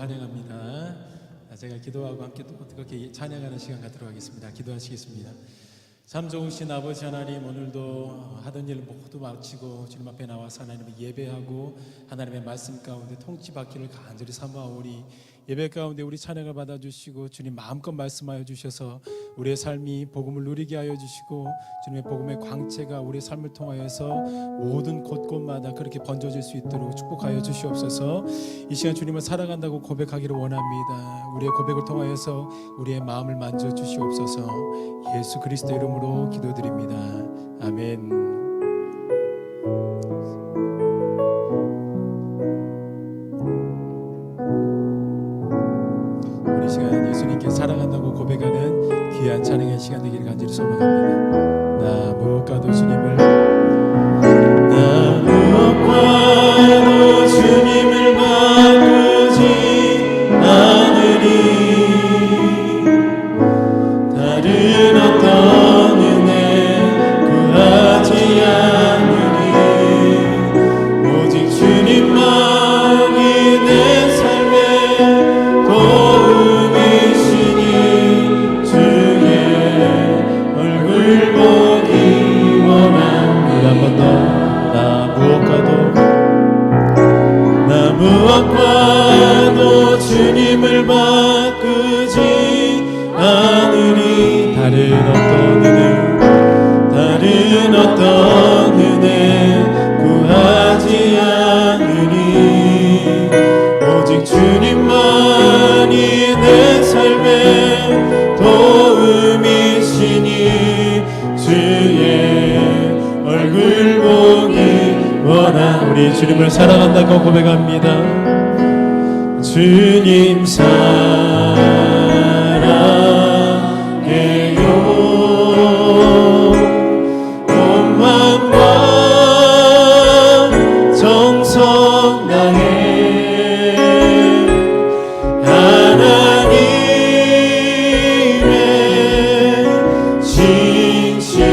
환영합니다. 제가 기도하고 함께 또 그렇게 찬양하는 시간 갖도록 하겠습니다. 기도하시겠습니다. 참 좋으신 아버지 하나님, 오늘도 하던 일 모두 마치고 주님 앞에 나와서 하나님을 예배하고 하나님의 말씀 가운데 통치받기를 간절히 사모하오니, 예배 가운데 우리 찬양을 받아주시고 주님 마음껏 말씀하여 주셔서 우리의 삶이 복음을 누리게 하여 주시고, 주님의 복음의 광채가 우리의 삶을 통하여서 모든 곳곳마다 그렇게 번져질 수 있도록 축복하여 주시옵소서. 이 시간 주님을 사랑한다고 고백하기를 원합니다. 우리의 고백을 통하여서 우리의 마음을 만져 주시옵소서. 예수 그리스도 이름으로 기도드립니다. 아멘. 우리 시간 예수님께 사랑한다고 고백하는 귀한 찬양의 시간 되기를 간절히 소망합니다. 나 무엇과도 주님을 바꾸지 않으리. 다른 어떤 은혜 구하지 않으리. 오직 주님만이 내 삶의 도움이시니 주의 얼굴 보기 원합니다. 한 번 더. 나 무엇과도 주님을 바꾸지 않으리. 다른 어떤 은혜 구하지 않으리. 오직 주님만이 내 삶의 도움이시니 주의 얼굴 보기 원하. 우리 주님을 사랑한다고 고백합니다. 주님 사랑해요. 온 마음과 정성 다해 하나님의 진실한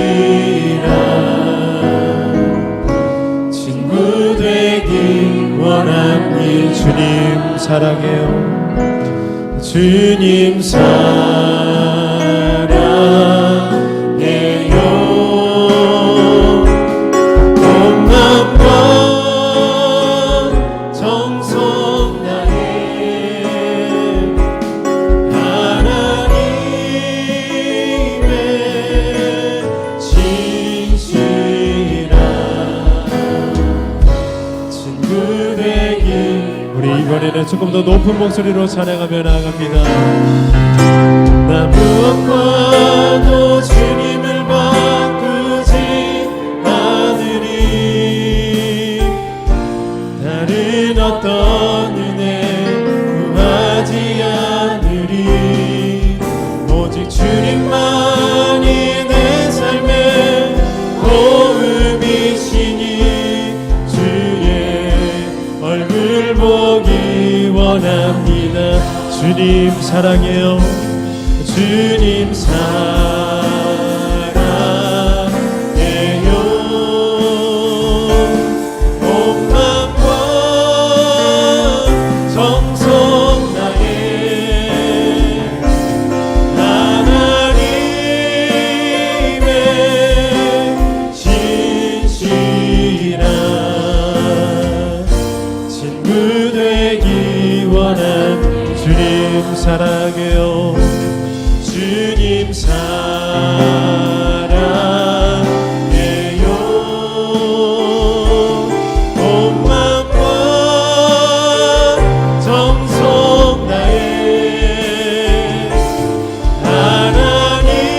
친구 되기 원합니. 주님 사랑해요. 주님 사랑해요. 온 마음과 정성 다해 하나님의 진실한 친구 되기. 우리 이번에는 조금 더 높은 목소리로 찬양하며 나아갑니다. 나 무엇과도 주님을 바꾸지 않으리. 다른 어떤 은혜 구하지 않으리. 오직 주님만이 내 삶의 도움이시니 주의 얼굴 보기 원합니다. 주님 사랑해요. 주님 사랑해요. 온 마음과 정성 다해 하나님의 진실한 친구 되기 원한. 주님 사랑해요. 주님 사랑해요. 온 마음과 정성 다해 하나님의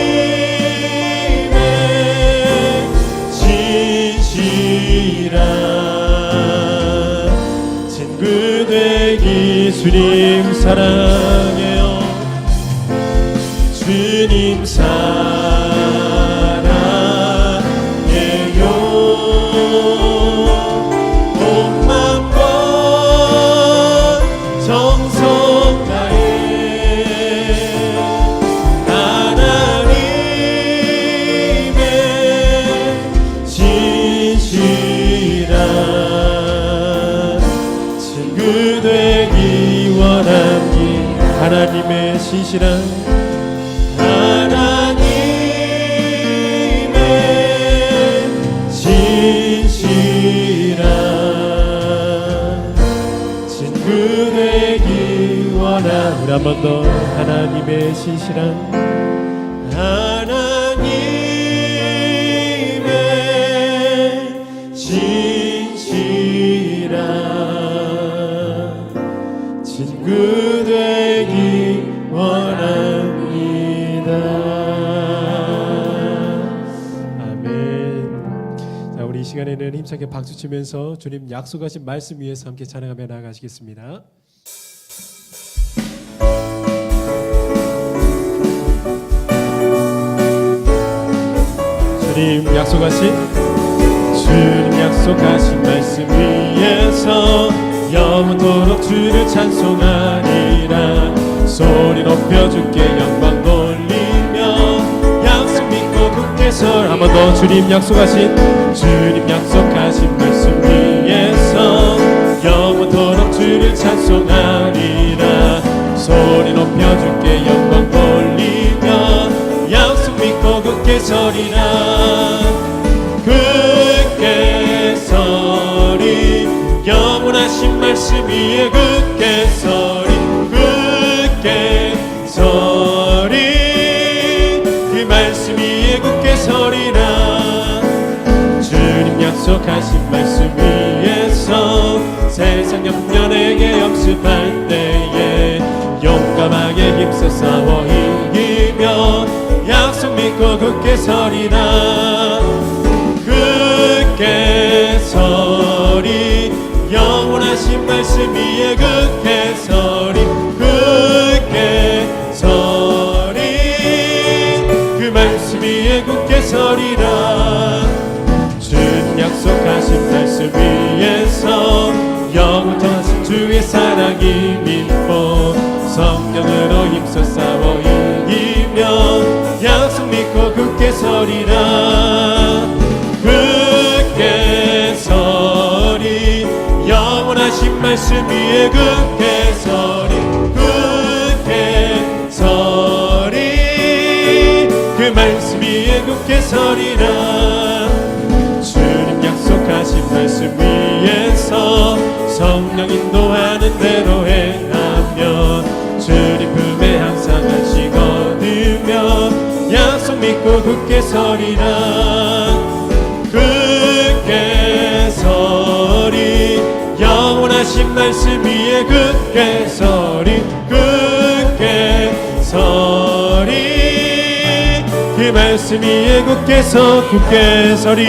진실한 친구 되기. 주님 사랑해요. 주님 사랑해요. 온 마음과 정성 다해 하나님의 진실한 친구 되기 원하. 하나님의 신실한 친구 되기 원하. 우리 한 번 더 하나님의 신실한 친구 되기 원합니다. 아멘. 자, 우리 이 시간에는 힘차게 박수 치면서 주님 약속하신 말씀 위에서 함께 찬양하며 나아가시겠습니다. 주님 약속하신 말씀 위에서 영원토록 주를 찬송하리라. 소리 높여 주께 영광 돌리며 약속 믿고 굳게 설. 한 번 더 주님 약속하신 말씀 위에서 영원토록 주를 찬송하리라. 소리 높여 주께 영광 돌리며 약속 믿고 굳게 서리라. 굳게 서리 영원하신 말씀 위에 굳게 서리. 그 말씀 위에 굳게 서리라. 주님 약속하신 말씀 위에서 세상 염려 내게 역습할 때에 용감하게 힘써 싸워 이기며 약속 믿고 굳게 서리라. 굳게 서리 영원하신 말씀 위에 굳게 서리. 그 말씀 위에 굳게 서리라. 주님 약속하신 말씀 위에서 영원토록 주의 사랑이 믿고 성령으로 힘써 싸워 이기며 약속 믿고 굳게 서리라. 굳게 서리 영원하신 말씀 위에 굳게 서리. 그 말씀 위에 굳게 서리라. 주님 약속하신 말씀 위에서 성령 인도하는 대로 행하며 주님 품에 항상 안식 얻으며 약속 믿고 굳게 서리라. 굳게 서리 영원하신 말씀 위에 굳게 서리. 굳게 서리 그 말씀 위에 굳게 서리.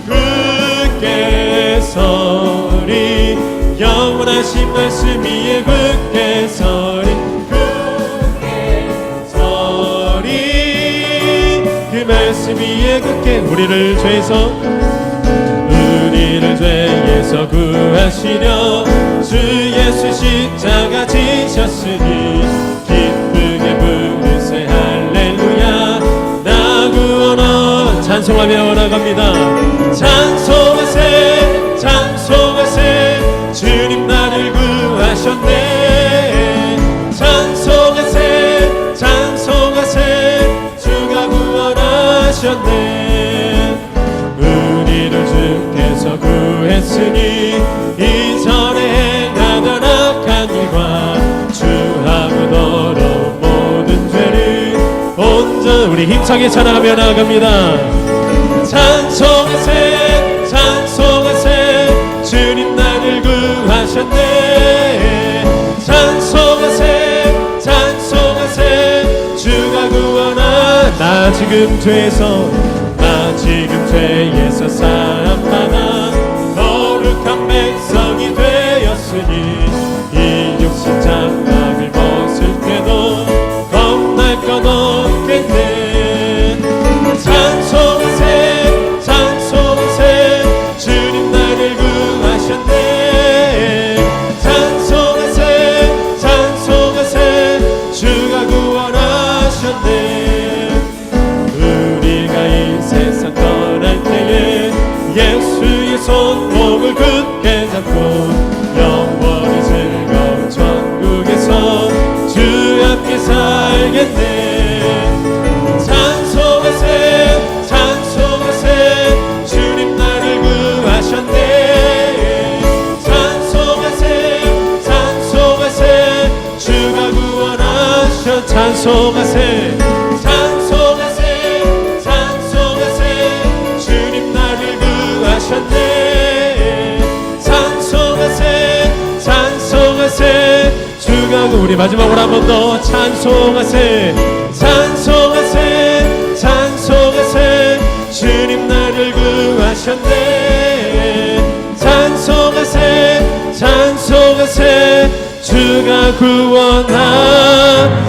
굳게 서리 영원하신 말씀 위에 굳게 서리. 굳게 서리 그 말씀 위에 굳게. 우리를 죄에서 구하시려 주 예수 십자가 지셨으니 기쁘게 부르세 할렐루야. 나 구원원 찬송하며 나갑니다. 찬송하세 주님 나를 구하셨네. 찬송하세 주가 구원하셨네. 우리를 주께서 구했으니 이전에 행하던 악한 일과 주하고 더러운 모든 죄를 온전. 우리 힘차게 찬양하며 나아갑니다. 찬송하세 주님 나를 구하셨네. 찬송하세 주가 구원하. 나 지금 죄에서 사함받아 거룩한 백성이 되었으니 이 육신 장막을 벗을 때도 겁날 것 없겠네. 찬송하세 주님 나를 구하셨네. 찬송하세 주가 구원하셨네. 우리가 이 세상 떠날 때에 찬송하세 찬송하세 찬송하세 주님 나를 구하셨네 찬송하세 찬송하세 주가 우리 마지막으로 한 번 더 찬송하세 찬송하세 찬송하세 주님 나를 구하셨네 찬송하세 찬송하세 주가 구원하셨네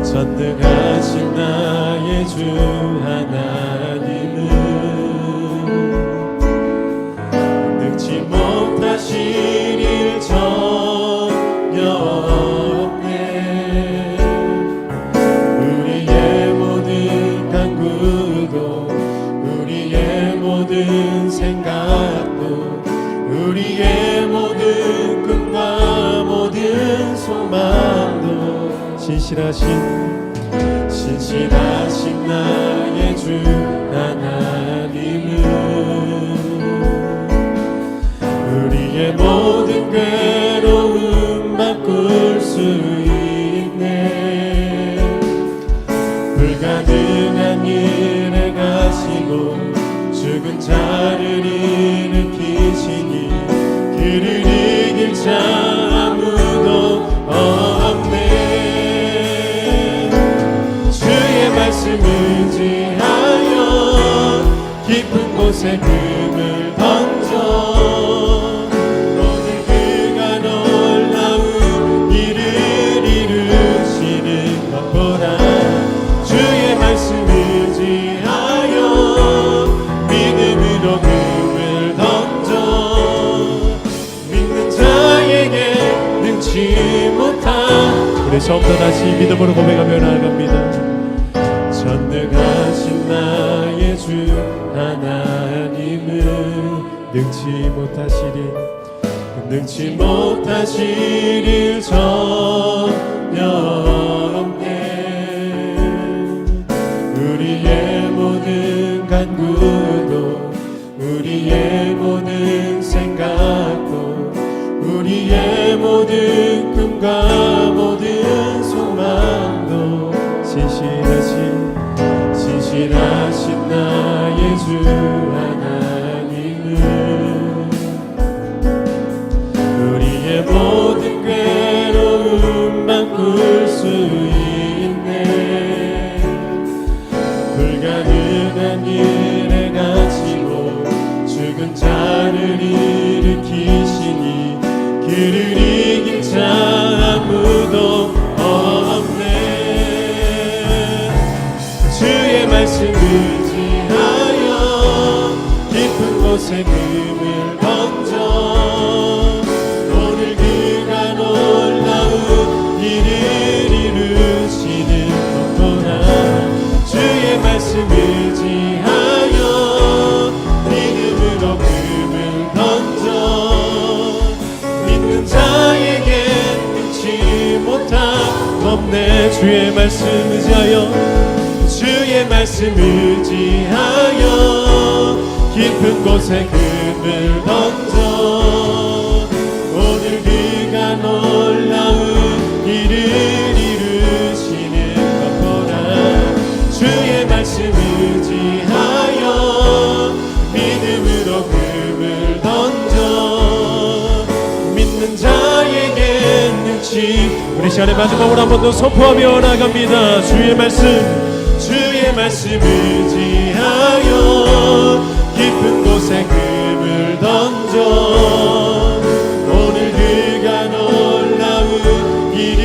전능하신 나의 주 하나님은 능치 못하실 일 전혀 없네 우리의 모든 간구도 우리의 모든 생각도 우리의 모든 꿈과 모든 소망도 신실하신 나의 주 하나님은 우리의 모든 괴로움 바꿀 수 있네 불가능한 일에 가시고 죽은 자를 일으키시니 그를 이길 자 아무도 없네 말씀 의지하여 깊은 곳에 금을 던져 오늘 그가 놀라운 일을 이루시는 것 보라 주의 말씀 의지하여 믿음으로 금을 던져 믿는 자에게 능치 못한 우리 처음부터 다시 믿음으로 고백하며 나아갑니다 전능하신 나의 주 하나님은 능치 못하실 일 전혀 없네 우리의 모든 간구도 우리의 모든 생각도 우리의 모든 꿈과 모든 소망도 신실하신 나의 주 하나님은 우리의 모든 괴로움 바꿀 수 있네 불가능한 일에 갇히고 죽은 자를 일으키시니 그를 이길 자 아무도 없네 주의 말씀 의지하여 깊은 곳에 금을 던져 오늘 그가 놀라운 일을 이루시는 것 보라 주의 말씀 의지하여 믿음으로 금을 던져 믿는 자에게 능치 못함 없네 주의 말씀 의지하여 주의 말씀 의지하여 깊은 곳에 금을 던져 오늘 그가 놀라운 일을 이루시는 것 보라 주의 말씀 의지하여 믿음으로 금을 던져 믿는 자에게 능치 우리 시간의 마지막으로 한 번 더 선포하며 나갑니다 주의 말씀 의지하여 깊은 곳에 금을 던져 오늘 그가 놀라운 일을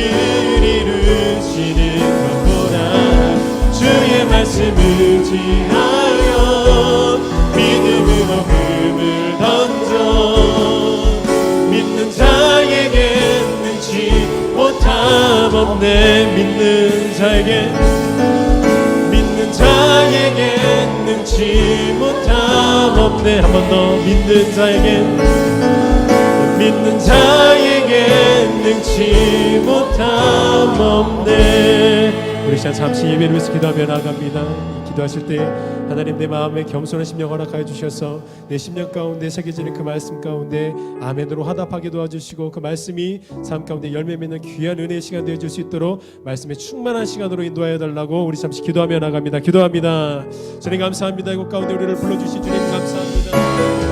이루시는 것 보라 주의 말씀 의지하여 믿음으로 금을 던져 믿는 자에게 능치 못함 없네 믿는 자에게 능치 못함 없네 한 번 더 믿는 자에게 능치 못함 없네 우리 시간 잠시 예배를 위해서 기도하며 나갑니다 기도하실 때 하나님 내 마음에 겸손한 심령 허락하여 주셔서 내 심령 가운데 새겨지는 그 말씀 가운데 아멘으로 화답하게 도와주시고 그 말씀이 삶 가운데 열매 맺는 귀한 은혜의 시간 되어줄 수 있도록 말씀에 충만한 시간으로 인도하여 달라고 우리 잠시 기도하며 나갑니다. 기도합니다. 주님 감사합니다. 이곳 가운데 우리를 불러주신 주님 감사합니다.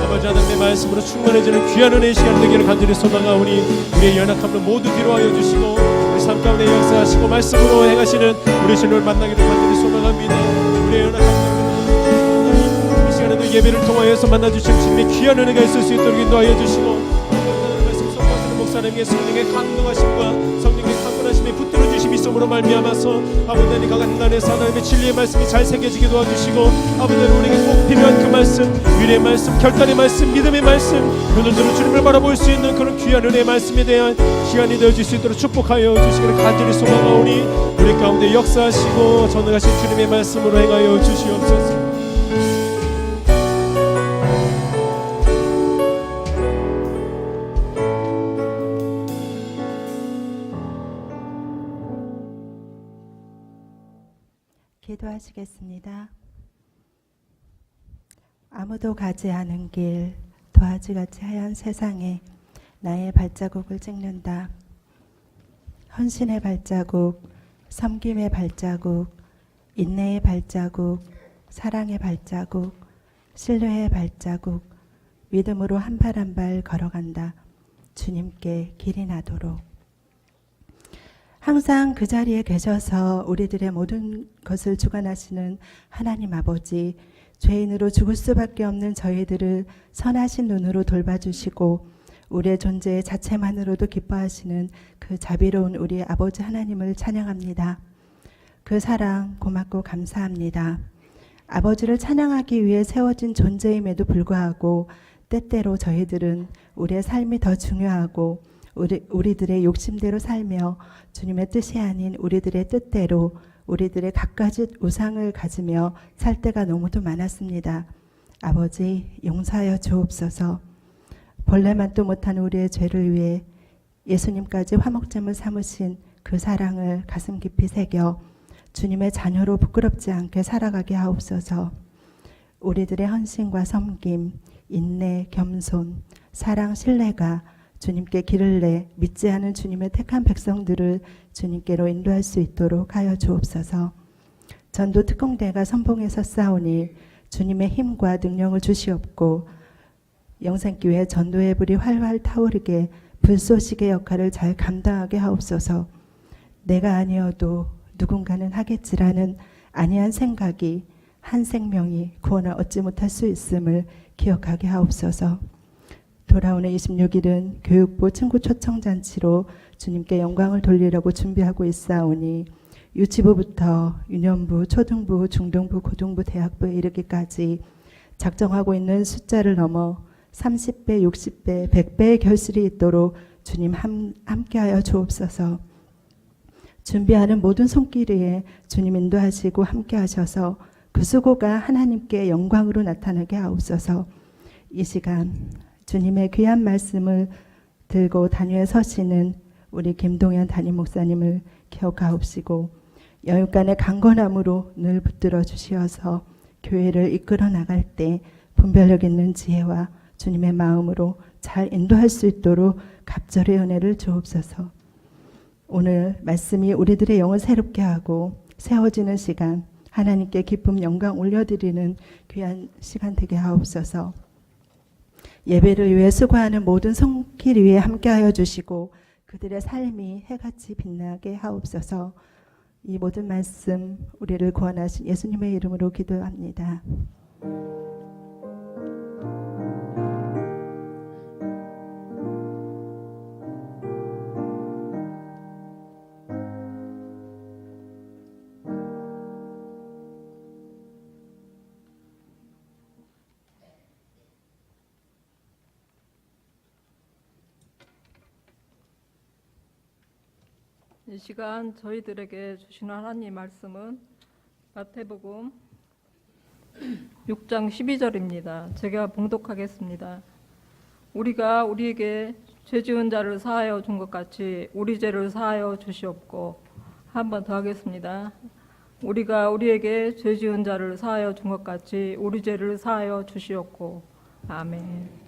아버지 하나님의 말씀으로 충만해지는 귀한 은혜의 시간 되기를 간절히 소망하오니 우리의 연약함을 모두 뒤로하여 주시고 우리 삶 가운데 역사하시고 말씀으로 행하시는 우리 주님을 만나기를 간절히 소망합니다. 우리의 연약함을 이 시간에도 예배를 통하여서 만나주신 주님의 귀한 은혜가 있을 수 있도록 인도하여 주시고 말씀 선포하시는 목사님의 성령의 강동하심과 성령의 강건하심에 붙들어 주심이 있음으로 말미암아서 아버지 하나님 강한 날에서 하나님의 진리의 말씀이 잘 새겨지게 도와주시고 아버지 하나님 우리에게 꼭 필요한 그 말씀 위로의 말씀 결단의 말씀 믿음의 말씀 눈을 들어 주님을 바라볼 수 있는 그런 귀한 은혜의 말씀에 대한 시간이 되어줄 수 있도록 축복하여 주시기를 간절히 소망하오니 우리 가운데 역사하시고 전능하신 주님의 말씀으로 행하여 주시옵소서. 기도하시겠습니다. 아무도 가지 않은 길 도화지같이 하얀 세상에 나의 발자국을 찍는다. 헌신의 발자국, 섬김의 발자국, 인내의 발자국, 사랑의 발자국, 신뢰의 발자국, 믿음으로 한 발 한 발 걸어간다. 주님께 길이 나도록. 항상 그 자리에 계셔서 우리들의 모든 것을 주관하시는 하나님 아버지, 죄인으로 죽을 수밖에 없는 저희들을 선하신 눈으로 돌봐주시고 우리의 존재 자체만으로도 기뻐하시는 그 자비로운 우리 아버지 하나님을 찬양합니다. 그 사랑 고맙고 감사합니다. 아버지를 찬양하기 위해 세워진 존재임에도 불구하고 때때로 저희들은 우리의 삶이 더 중요하고 우리들의 욕심대로 살며 주님의 뜻이 아닌 우리들의 뜻대로 우리들의 갖가지 우상을 가지며 살 때가 너무도 많았습니다. 아버지 용서하여 주옵소서. 본래만도 못한 우리의 죄를 위해 예수님까지 화목제물 삼으신 그 사랑을 가슴 깊이 새겨 주님의 자녀로 부끄럽지 않게 살아가게 하옵소서. 우리들의 헌신과 섬김, 인내, 겸손, 사랑, 신뢰가 주님께 길을 내 믿지 않은 주님의 택한 백성들을 주님께로 인도할 수 있도록 하여 주옵소서. 전도 특공대가 선봉에서 싸우니 주님의 힘과 능력을 주시옵고 영생교회 전도의 불이 활활 타오르게 불쏘시개 역할을 잘 감당하게 하옵소서. 내가 아니어도 누군가는 하겠지라는 안이한 생각이 한 생명이 구원을 얻지 못할 수 있음을 기억하게 하옵소서. 돌아오는 26일은 교육부 친구 초청잔치로 주님께 영광을 돌리려고 준비하고 있사오니 유치부부터 유년부, 초등부, 중등부, 고등부, 대학부에 이르기까지 작정하고 있는 숫자를 넘어 30배, 60배, 100배의 결실이 있도록 주님 함께하여 주옵소서. 준비하는 모든 손길에 주님 인도하시고 함께하셔서 그 수고가 하나님께 영광으로 나타나게 하옵소서. 이 시간 주님의 귀한 말씀을 들고 단위에 서시는 우리 김동현 담임 목사님을 기억하옵시고 여육간의 강건함으로 늘 붙들어 주시어서 교회를 이끌어 나갈 때 분별력 있는 지혜와 주님의 마음으로 잘 인도할 수 있도록 갑절의 은혜를 주옵소서. 오늘 말씀이 우리들의 영을 새롭게 하고 세워지는 시간, 하나님께 기쁨 영광 올려드리는 귀한 시간 되게 하옵소서. 예배를 위해 수고하는 모든 손길 위에 함께하여 주시고 그들의 삶이 해같이 빛나게 하옵소서. 이 모든 말씀 우리를 구원하신 예수님의 이름으로 기도합니다. 이 시간 저희들에게 주신 하나님 말씀은 마태복음 6장 12절입니다. 제가 봉독하겠습니다. 우리가 우리에게 죄 지은 자를 사하여 준 것 같이 우리 죄를 사하여 주시옵고. 한 번 더 하겠습니다. 우리가 우리에게 죄 지은 자를 사하여 준 것 같이 우리 죄를 사하여 주시옵고. 아멘.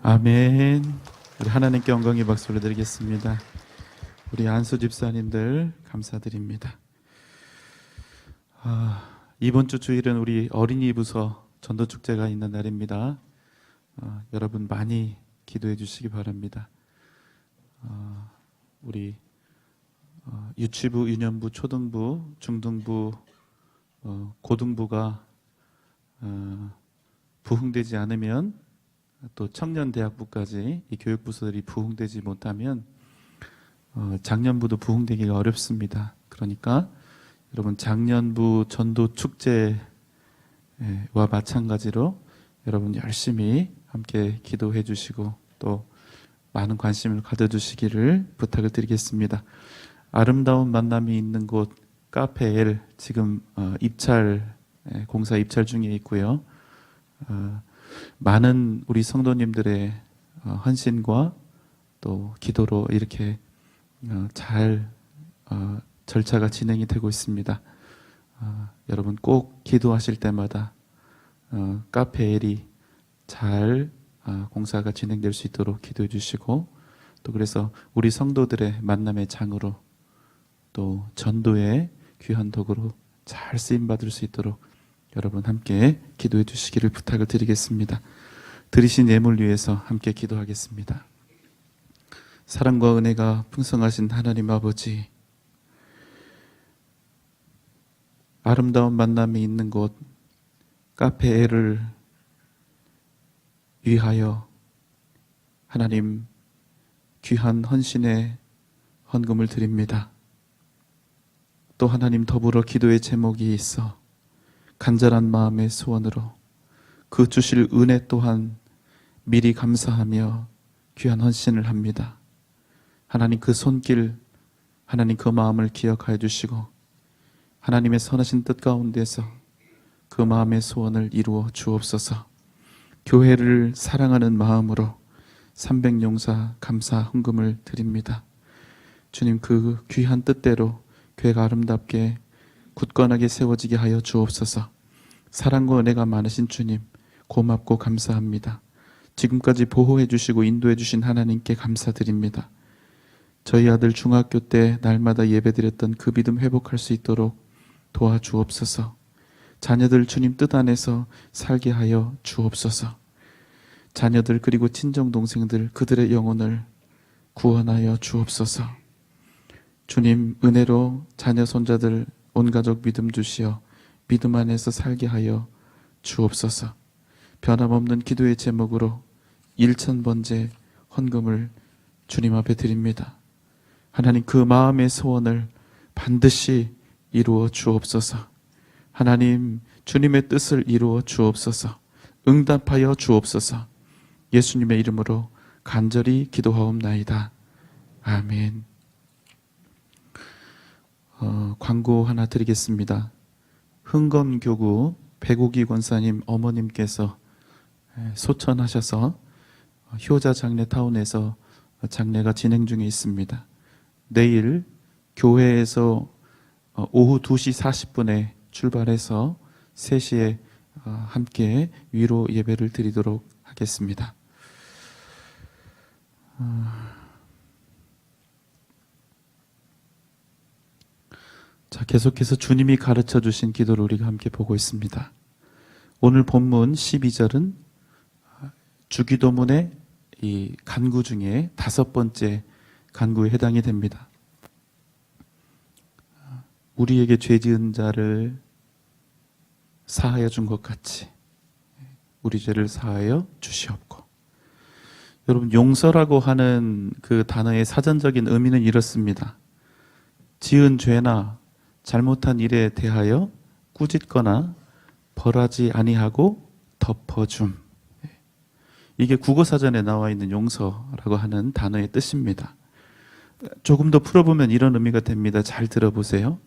아멘. 우리 하나님께 영광의 박수를 드리겠습니다. 우리 안수 집사님들 감사드립니다. 이번 주 주일은 우리 어린이 부서 전도축제가 있는 날입니다. 여러분 많이 기도해 주시기 바랍니다. 우리 유치부, 유년부, 초등부, 중등부, 고등부가 부흥되지 않으면 또 청년대학부까지 이 교육부서들이 부흥되지 못하면 작년부도 부흥되기가 어렵습니다. 그러니까 여러분 작년부 전도축제와 마찬가지로 여러분 열심히 함께 기도해 주시고 또 많은 관심을 가져주시기를 부탁을 드리겠습니다. 아름다운 만남이 있는 곳 카페 L 지금 공사 입찰 중에 있고요. 많은 우리 성도님들의 헌신과 또 기도로 이렇게 잘 절차가 진행이 되고 있습니다. 여러분 꼭 기도하실 때마다 카페 L이 잘 공사가 진행될 수 있도록 기도해 주시고 또 그래서 우리 성도들의 만남의 장으로 또 전도의 귀한 도구로 잘 쓰임받을 수 있도록 여러분 함께 기도해 주시기를 부탁을 드리겠습니다. 드리신 예물 위해서 함께 기도하겠습니다. 사랑과 은혜가 풍성하신 하나님 아버지, 아름다운 만남이 있는 곳 카페 L을 위하여 하나님 귀한 헌신의 헌금을 드립니다. 또 하나님 더불어 기도의 제목이 있어 간절한 마음의 소원으로 그 주실 은혜 또한 미리 감사하며 귀한 헌신을 합니다. 하나님 그 손길, 하나님 그 마음을 기억하여 주시고 하나님의 선하신 뜻 가운데서 그 마음의 소원을 이루어 주옵소서. 교회를 사랑하는 마음으로 300용사 감사 헌금을 드립니다. 주님 그 귀한 뜻대로 교회가 아름답게 굳건하게 세워지게 하여 주옵소서. 사랑과 은혜가 많으신 주님, 고맙고 감사합니다. 지금까지 보호해 주시고 인도해 주신 하나님께 감사드립니다. 저희 아들 중학교 때 날마다 예배드렸던 그 믿음 회복할 수 있도록 도와주옵소서. 자녀들 주님 뜻 안에서 살게 하여 주옵소서. 자녀들 그리고 친정 동생들 그들의 영혼을 구원하여 주옵소서. 주님 은혜로 자녀 손자들 온 가족 믿음 주시어 믿음 안에서 살게 하여 주옵소서. 변함없는 기도의 제목으로 1,000번째 헌금을 주님 앞에 드립니다. 하나님 그 마음의 소원을 반드시 이루어 주옵소서. 하나님 주님의 뜻을 이루어 주옵소서. 응답하여 주옵소서. 예수님의 이름으로 간절히 기도하옵나이다. 아멘. 광고 하나 드리겠습니다. 흥검교구 배고기 권사님 어머님께서 소천하셔서 효자 장례타운에서 장례가 진행 중에 있습니다. 내일 교회에서 오후 2시 40분에 출발해서 3시에 함께 위로 예배를 드리도록 하겠습니다. 자, 계속해서 주님이 가르쳐 주신 기도를 우리가 함께 보고 있습니다. 오늘 본문 12절은 주기도문의 이 간구 중에 5번째 간구에 해당이 됩니다. 우리에게 죄 지은 자를 사하여 준 것 같이 우리 죄를 사하여 주시옵고. 여러분, 용서라고 하는 그 단어의 사전적인 의미는 이렇습니다. 지은 죄나 잘못한 일에 대하여 꾸짖거나 벌하지 아니하고 덮어줌. 이게 국어사전에 나와 있는 용서라고 하는 단어의 뜻입니다. 조금 더 풀어보면 이런 의미가 됩니다. 잘 들어보세요.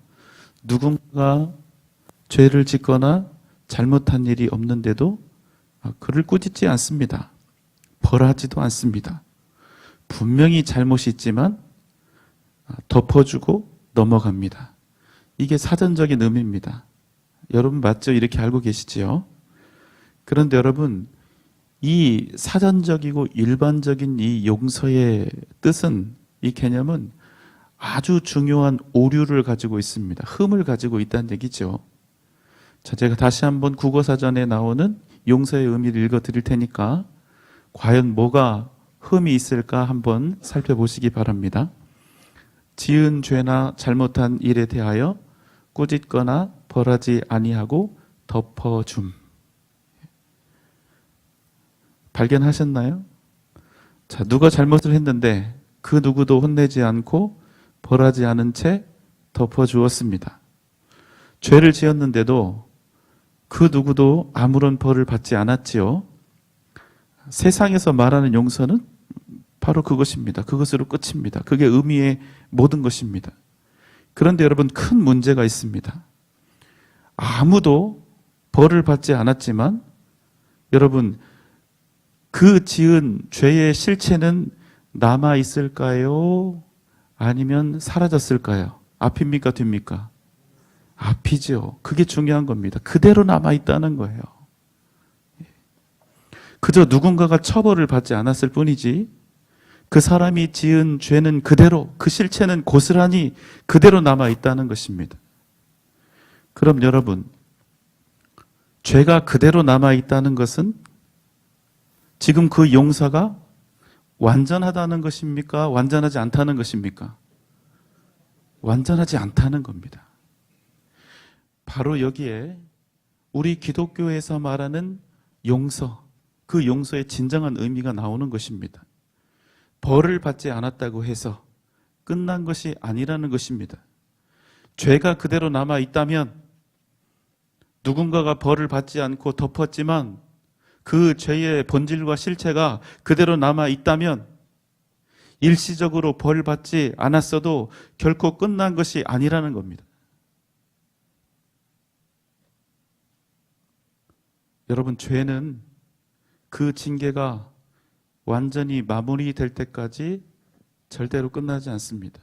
누군가 죄를 짓거나 잘못한 일이 없는데도 그를 꾸짖지 않습니다. 벌하지도 않습니다. 분명히 잘못이 있지만 덮어주고 넘어갑니다. 이게 사전적인 의미입니다. 여러분 맞죠? 이렇게 알고 계시지요? 그런데 여러분, 이 사전적이고 일반적인 이 용서의 뜻은, 이 개념은 아주 중요한 오류를 가지고 있습니다. 흠을 가지고 있다는 얘기죠. 자, 제가 다시 한번 국어사전에 나오는 용서의 의미를 읽어 드릴 테니까 과연 뭐가 흠이 있을까 한번 살펴보시기 바랍니다. 지은 죄나 잘못한 일에 대하여 꾸짖거나 벌하지 아니하고 덮어줌. 발견하셨나요? 자, 누가 잘못을 했는데 그 누구도 혼내지 않고 벌하지 않은 채 덮어주었습니다. 죄를 지었는데도 그 누구도 아무런 벌을 받지 않았지요. 세상에서 말하는 용서는 바로 그것입니다. 그것으로 끝입니다. 그게 의미의 모든 것입니다. 그런데 여러분, 큰 문제가 있습니다. 아무도 벌을 받지 않았지만 여러분, 그 지은 죄의 실체는 남아 있을까요? 아니면 사라졌을까요? 앞입니까? 뒤입니까? 앞이죠. 그게 중요한 겁니다. 그대로 남아 있다는 거예요. 그저 누군가가 처벌을 받지 않았을 뿐이지 그 사람이 지은 죄는 그대로, 그 실체는 고스란히 그대로 남아 있다는 것입니다. 그럼 여러분, 죄가 그대로 남아 있다는 것은 지금 그 용서가 완전하다는 것입니까? 완전하지 않다는 것입니까? 완전하지 않다는 겁니다. 바로 여기에 우리 기독교에서 말하는 용서, 그 용서의 진정한 의미가 나오는 것입니다. 벌을 받지 않았다고 해서 끝난 것이 아니라는 것입니다. 죄가 그대로 남아 있다면 누군가가 벌을 받지 않고 덮었지만 그 죄의 본질과 실체가 그대로 남아 있다면 일시적으로 벌 받지 않았어도 결코 끝난 것이 아니라는 겁니다. 여러분, 죄는 그 징계가 완전히 마무리될 때까지 절대로 끝나지 않습니다.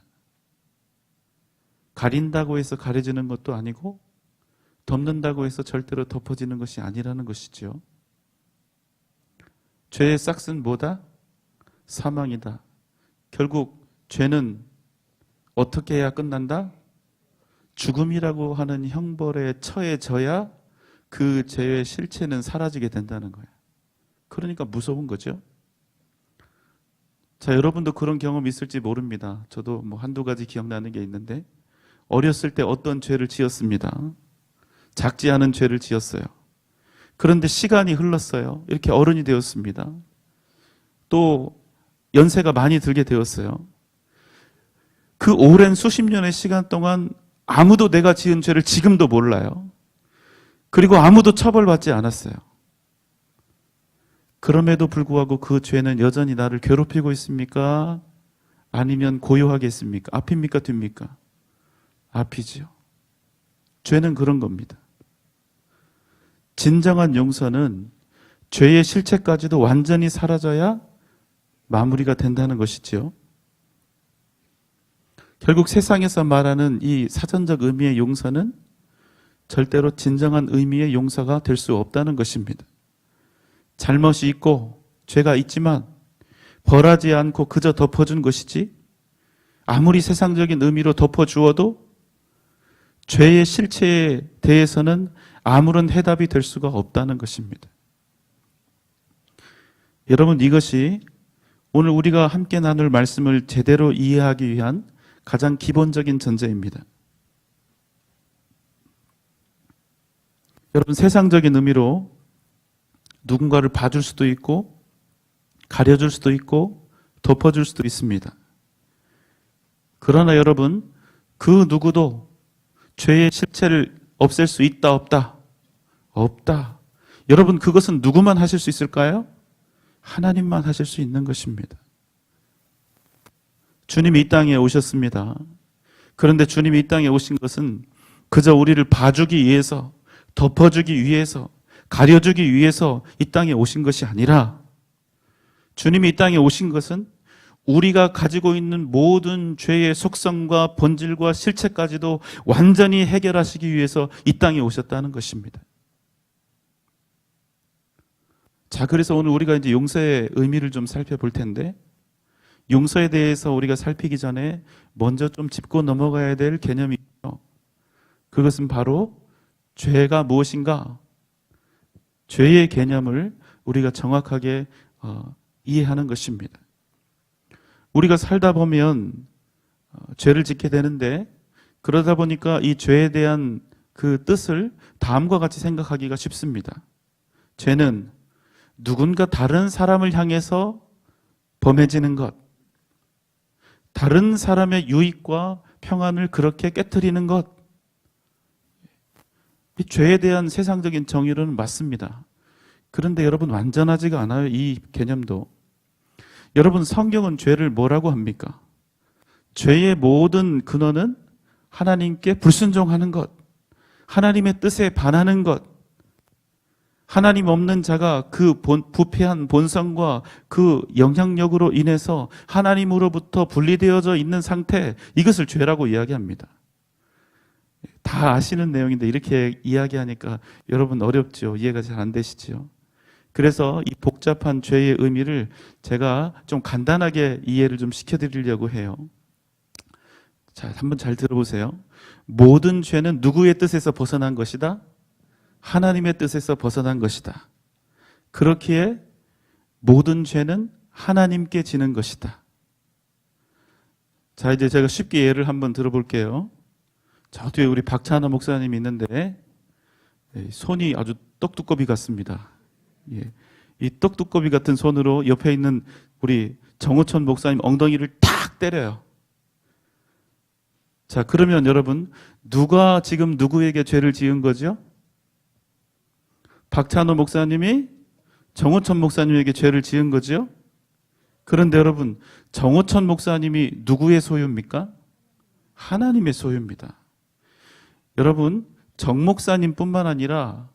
가린다고 해서 가려지는 것도 아니고 덮는다고 해서 절대로 덮어지는 것이 아니라는 것이죠. 죄의 싹은 뭐다? 사망이다. 결국 죄는 어떻게 해야 끝난다? 죽음이라고 하는 형벌에 처해져야 그 죄의 실체는 사라지게 된다는 거예요. 그러니까 무서운 거죠. 자, 여러분도 그런 경험 있을지 모릅니다. 저도 뭐 한두 가지 기억나는 게 있는데, 어렸을 때 어떤 죄를 지었습니다. 작지 않은 죄를 지었어요. 그런데 시간이 흘렀어요. 이렇게 어른이 되었습니다. 또 연세가 많이 들게 되었어요. 그 오랜 수십 년의 시간 동안 아무도 내가 지은 죄를 지금도 몰라요. 그리고 아무도 처벌받지 않았어요. 그럼에도 불구하고 그 죄는 여전히 나를 괴롭히고 있습니까? 아니면 고요하겠습니까? 앞입니까? 뒤입니까? 앞이지요. 죄는 그런 겁니다. 진정한 용서는 죄의 실체까지도 완전히 사라져야 마무리가 된다는 것이지요. 결국 세상에서 말하는 이 사전적 의미의 용서는 절대로 진정한 의미의 용서가 될 수 없다는 것입니다. 잘못이 있고 죄가 있지만 벌하지 않고 그저 덮어준 것이지, 아무리 세상적인 의미로 덮어주어도 죄의 실체에 대해서는 아무런 해답이 될 수가 없다는 것입니다. 여러분, 이것이 오늘 우리가 함께 나눌 말씀을 제대로 이해하기 위한 가장 기본적인 전제입니다. 여러분, 세상적인 의미로 누군가를 봐줄 수도 있고 가려줄 수도 있고 덮어줄 수도 있습니다. 그러나 여러분, 그 누구도 죄의 실체를 없앨 수 있다 없다? 없다. 여러분, 그것은 누구만 하실 수 있을까요? 하나님만 하실 수 있는 것입니다. 주님이 이 땅에 오셨습니다. 그런데 주님이 이 땅에 오신 것은 그저 우리를 봐주기 위해서, 덮어주기 위해서, 가려주기 위해서 이 땅에 오신 것이 아니라, 주님이 이 땅에 오신 것은 우리가 가지고 있는 모든 죄의 속성과 본질과 실체까지도 완전히 해결하시기 위해서 이 땅에 오셨다는 것입니다. 자, 그래서 오늘 우리가 이제 용서의 의미를 좀 살펴볼 텐데, 용서에 대해서 우리가 살피기 전에 먼저 좀 짚고 넘어가야 될 개념이 있죠. 그것은 바로 죄가 무엇인가? 죄의 개념을 우리가 정확하게 이해하는 것입니다. 우리가 살다 보면 죄를 짓게 되는데, 그러다 보니까 이 죄에 대한 그 뜻을 다음과 같이 생각하기가 쉽습니다. 죄는 누군가 다른 사람을 향해서 범해지는 것, 다른 사람의 유익과 평안을 그렇게 깨트리는 것, 이 죄에 대한 세상적인 정의로는 맞습니다. 그런데 여러분, 완전하지가 않아요, 이 개념도. 여러분, 성경은 죄를 뭐라고 합니까? 죄의 모든 근원은 하나님께 불순종하는 것, 하나님의 뜻에 반하는 것, 하나님 없는 자가 그 부패한 본성과 그 영향력으로 인해서 하나님으로부터 분리되어져 있는 상태, 이것을 죄라고 이야기합니다. 다 아시는 내용인데 이렇게 이야기하니까 여러분 어렵죠. 이해가 잘 안 되시죠. 그래서 이 복잡한 죄의 의미를 제가 좀 간단하게 이해를 좀 시켜드리려고 해요. 자, 한번 잘 들어보세요. 모든 죄는 누구의 뜻에서 벗어난 것이다? 하나님의 뜻에서 벗어난 것이다. 그렇기에 모든 죄는 하나님께 지는 것이다. 자, 이제 제가 쉽게 예를 한번 들어볼게요. 저 뒤에 우리 박찬호 목사님이 있는데 손이 아주 떡두꺼비 같습니다. 예. 이 떡두꺼비 같은 손으로 옆에 있는 우리 정호천 목사님 엉덩이를 탁 때려요. 자, 그러면 여러분, 누가 지금 누구에게 죄를 지은 거죠? 박찬호 목사님이 정호천 목사님에게 죄를 지은 거죠? 그런데 여러분, 정호천 목사님이 누구의 소유입니까? 하나님의 소유입니다. 여러분, 정 목사님뿐만 아니라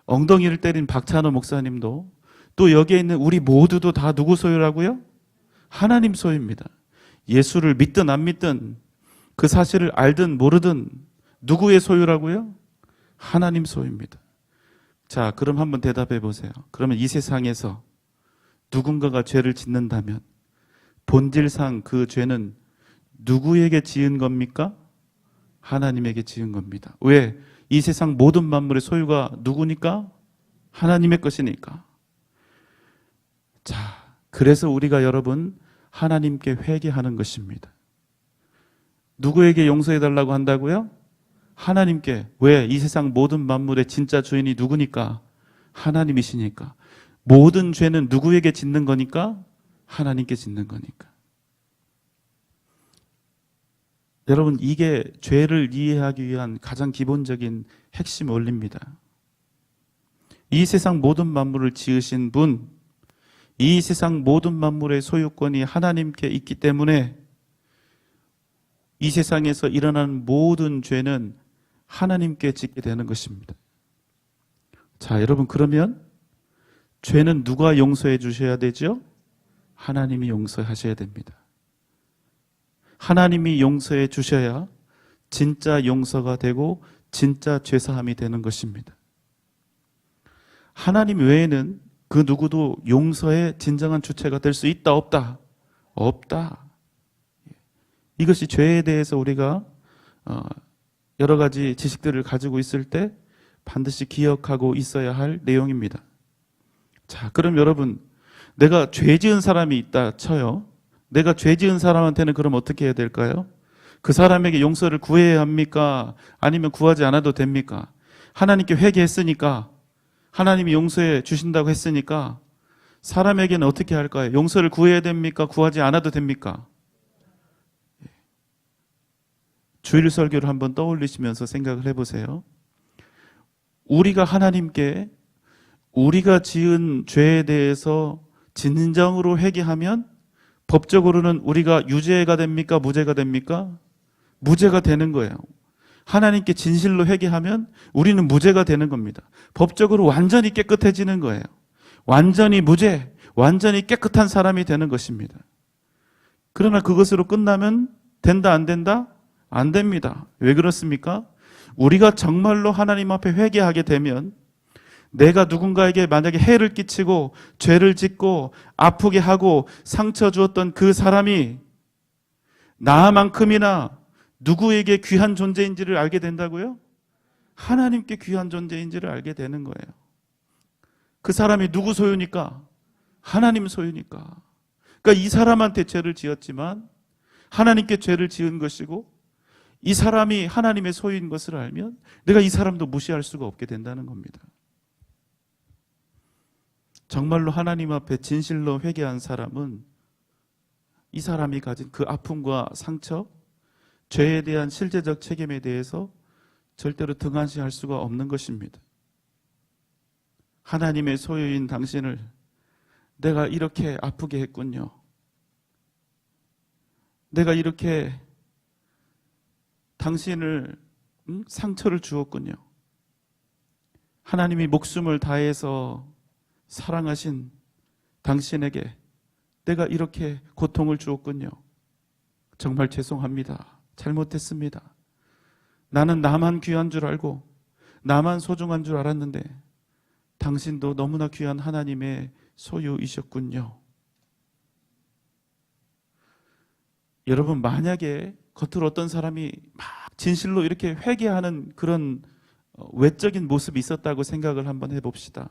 엉덩이를 때린 박찬호 목사님도, 또 여기에 있는 우리 모두도 다 누구 소유라고요? 하나님 소유입니다. 예수를 믿든 안 믿든, 그 사실을 알든 모르든 누구의 소유라고요? 하나님 소유입니다. 자, 그럼 한번 대답해 보세요. 그러면 이 세상에서 누군가가 죄를 짓는다면 본질상 그 죄는 누구에게 지은 겁니까? 하나님에게 지은 겁니다. 왜? 이 세상 모든 만물의 소유가 누구니까? 하나님의 것이니까. 자, 그래서 우리가 여러분 하나님께 회개하는 것입니다. 누구에게 용서해 달라고 한다고요? 하나님께. 왜? 이 세상 모든 만물의 진짜 주인이 누구니까? 하나님이시니까. 모든 죄는 누구에게 짓는 거니까? 하나님께 짓는 거니까. 여러분, 이게 죄를 이해하기 위한 가장 기본적인 핵심 원리입니다. 이 세상 모든 만물을 지으신 분, 이 세상 모든 만물의 소유권이 하나님께 있기 때문에 이 세상에서 일어나는 모든 죄는 하나님께 짓게 되는 것입니다. 자, 여러분, 그러면 죄는 누가 용서해 주셔야 되죠? 하나님이 용서하셔야 됩니다. 하나님이 용서해 주셔야 진짜 용서가 되고 진짜 죄사함이 되는 것입니다. 하나님 외에는 그 누구도 용서의 진정한 주체가 될 수 있다, 없다? 없다. 이것이 죄에 대해서 우리가 여러 가지 지식들을 가지고 있을 때 반드시 기억하고 있어야 할 내용입니다. 자, 그럼 여러분, 내가 죄 지은 사람이 있다 쳐요. 내가 죄 지은 사람한테는 그럼 어떻게 해야 될까요? 그 사람에게 용서를 구해야 합니까? 아니면 구하지 않아도 됩니까? 하나님께 회개했으니까, 하나님이 용서해 주신다고 했으니까 사람에게는 어떻게 할까요? 용서를 구해야 됩니까? 구하지 않아도 됩니까? 주일 설교를 한번 떠올리시면서 생각을 해보세요. 우리가 하나님께 우리가 지은 죄에 대해서 진정으로 회개하면 법적으로는 우리가 유죄가 됩니까? 무죄가 됩니까? 무죄가 되는 거예요. 하나님께 진실로 회개하면 우리는 무죄가 되는 겁니다. 법적으로 완전히 깨끗해지는 거예요. 완전히 무죄, 완전히 깨끗한 사람이 되는 것입니다. 그러나 그것으로 끝나면 된다, 안 된다? 안 됩니다. 왜 그렇습니까? 우리가 정말로 하나님 앞에 회개하게 되면 내가 누군가에게 만약에 해를 끼치고 죄를 짓고 아프게 하고 상처 주었던 그 사람이 나만큼이나 누구에게 귀한 존재인지를 알게 된다고요? 하나님께 귀한 존재인지를 알게 되는 거예요. 그 사람이 누구 소유니까? 하나님 소유니까. 그러니까 이 사람한테 죄를 지었지만 하나님께 죄를 지은 것이고 이 사람이 하나님의 소유인 것을 알면 내가 이 사람도 무시할 수가 없게 된다는 겁니다. 정말로 하나님 앞에 진실로 회개한 사람은 이 사람이 가진 그 아픔과 상처, 죄에 대한 실제적 책임에 대해서 절대로 등한시할 수가 없는 것입니다. 하나님의 소유인 당신을 내가 이렇게 아프게 했군요. 내가 이렇게 당신을 상처를 주었군요. 하나님이 목숨을 다해서 사랑하신 당신에게 내가 이렇게 고통을 주었군요. 정말 죄송합니다. 잘못했습니다. 나는 나만 귀한 줄 알고 나만 소중한 줄 알았는데 당신도 너무나 귀한 하나님의 소유이셨군요. 여러분, 만약에 겉으로 어떤 사람이 막 진실로 이렇게 회개하는 그런 외적인 모습이 있었다고 생각을 한번 해봅시다.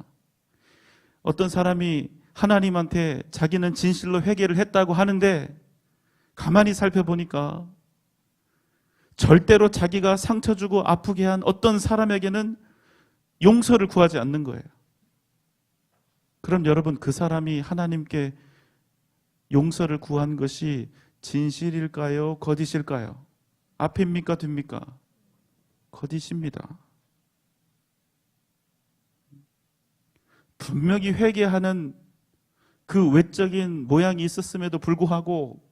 어떤 사람이 하나님한테 자기는 진실로 회개를 했다고 하는데 가만히 살펴보니까 절대로 자기가 상처 주고 아프게 한 어떤 사람에게는 용서를 구하지 않는 거예요. 그럼 여러분, 그 사람이 하나님께 용서를 구한 것이 진실일까요? 거짓일까요? 앞입니까? 뒤입니까? 거짓입니다. 분명히 회개하는 그 외적인 모양이 있었음에도 불구하고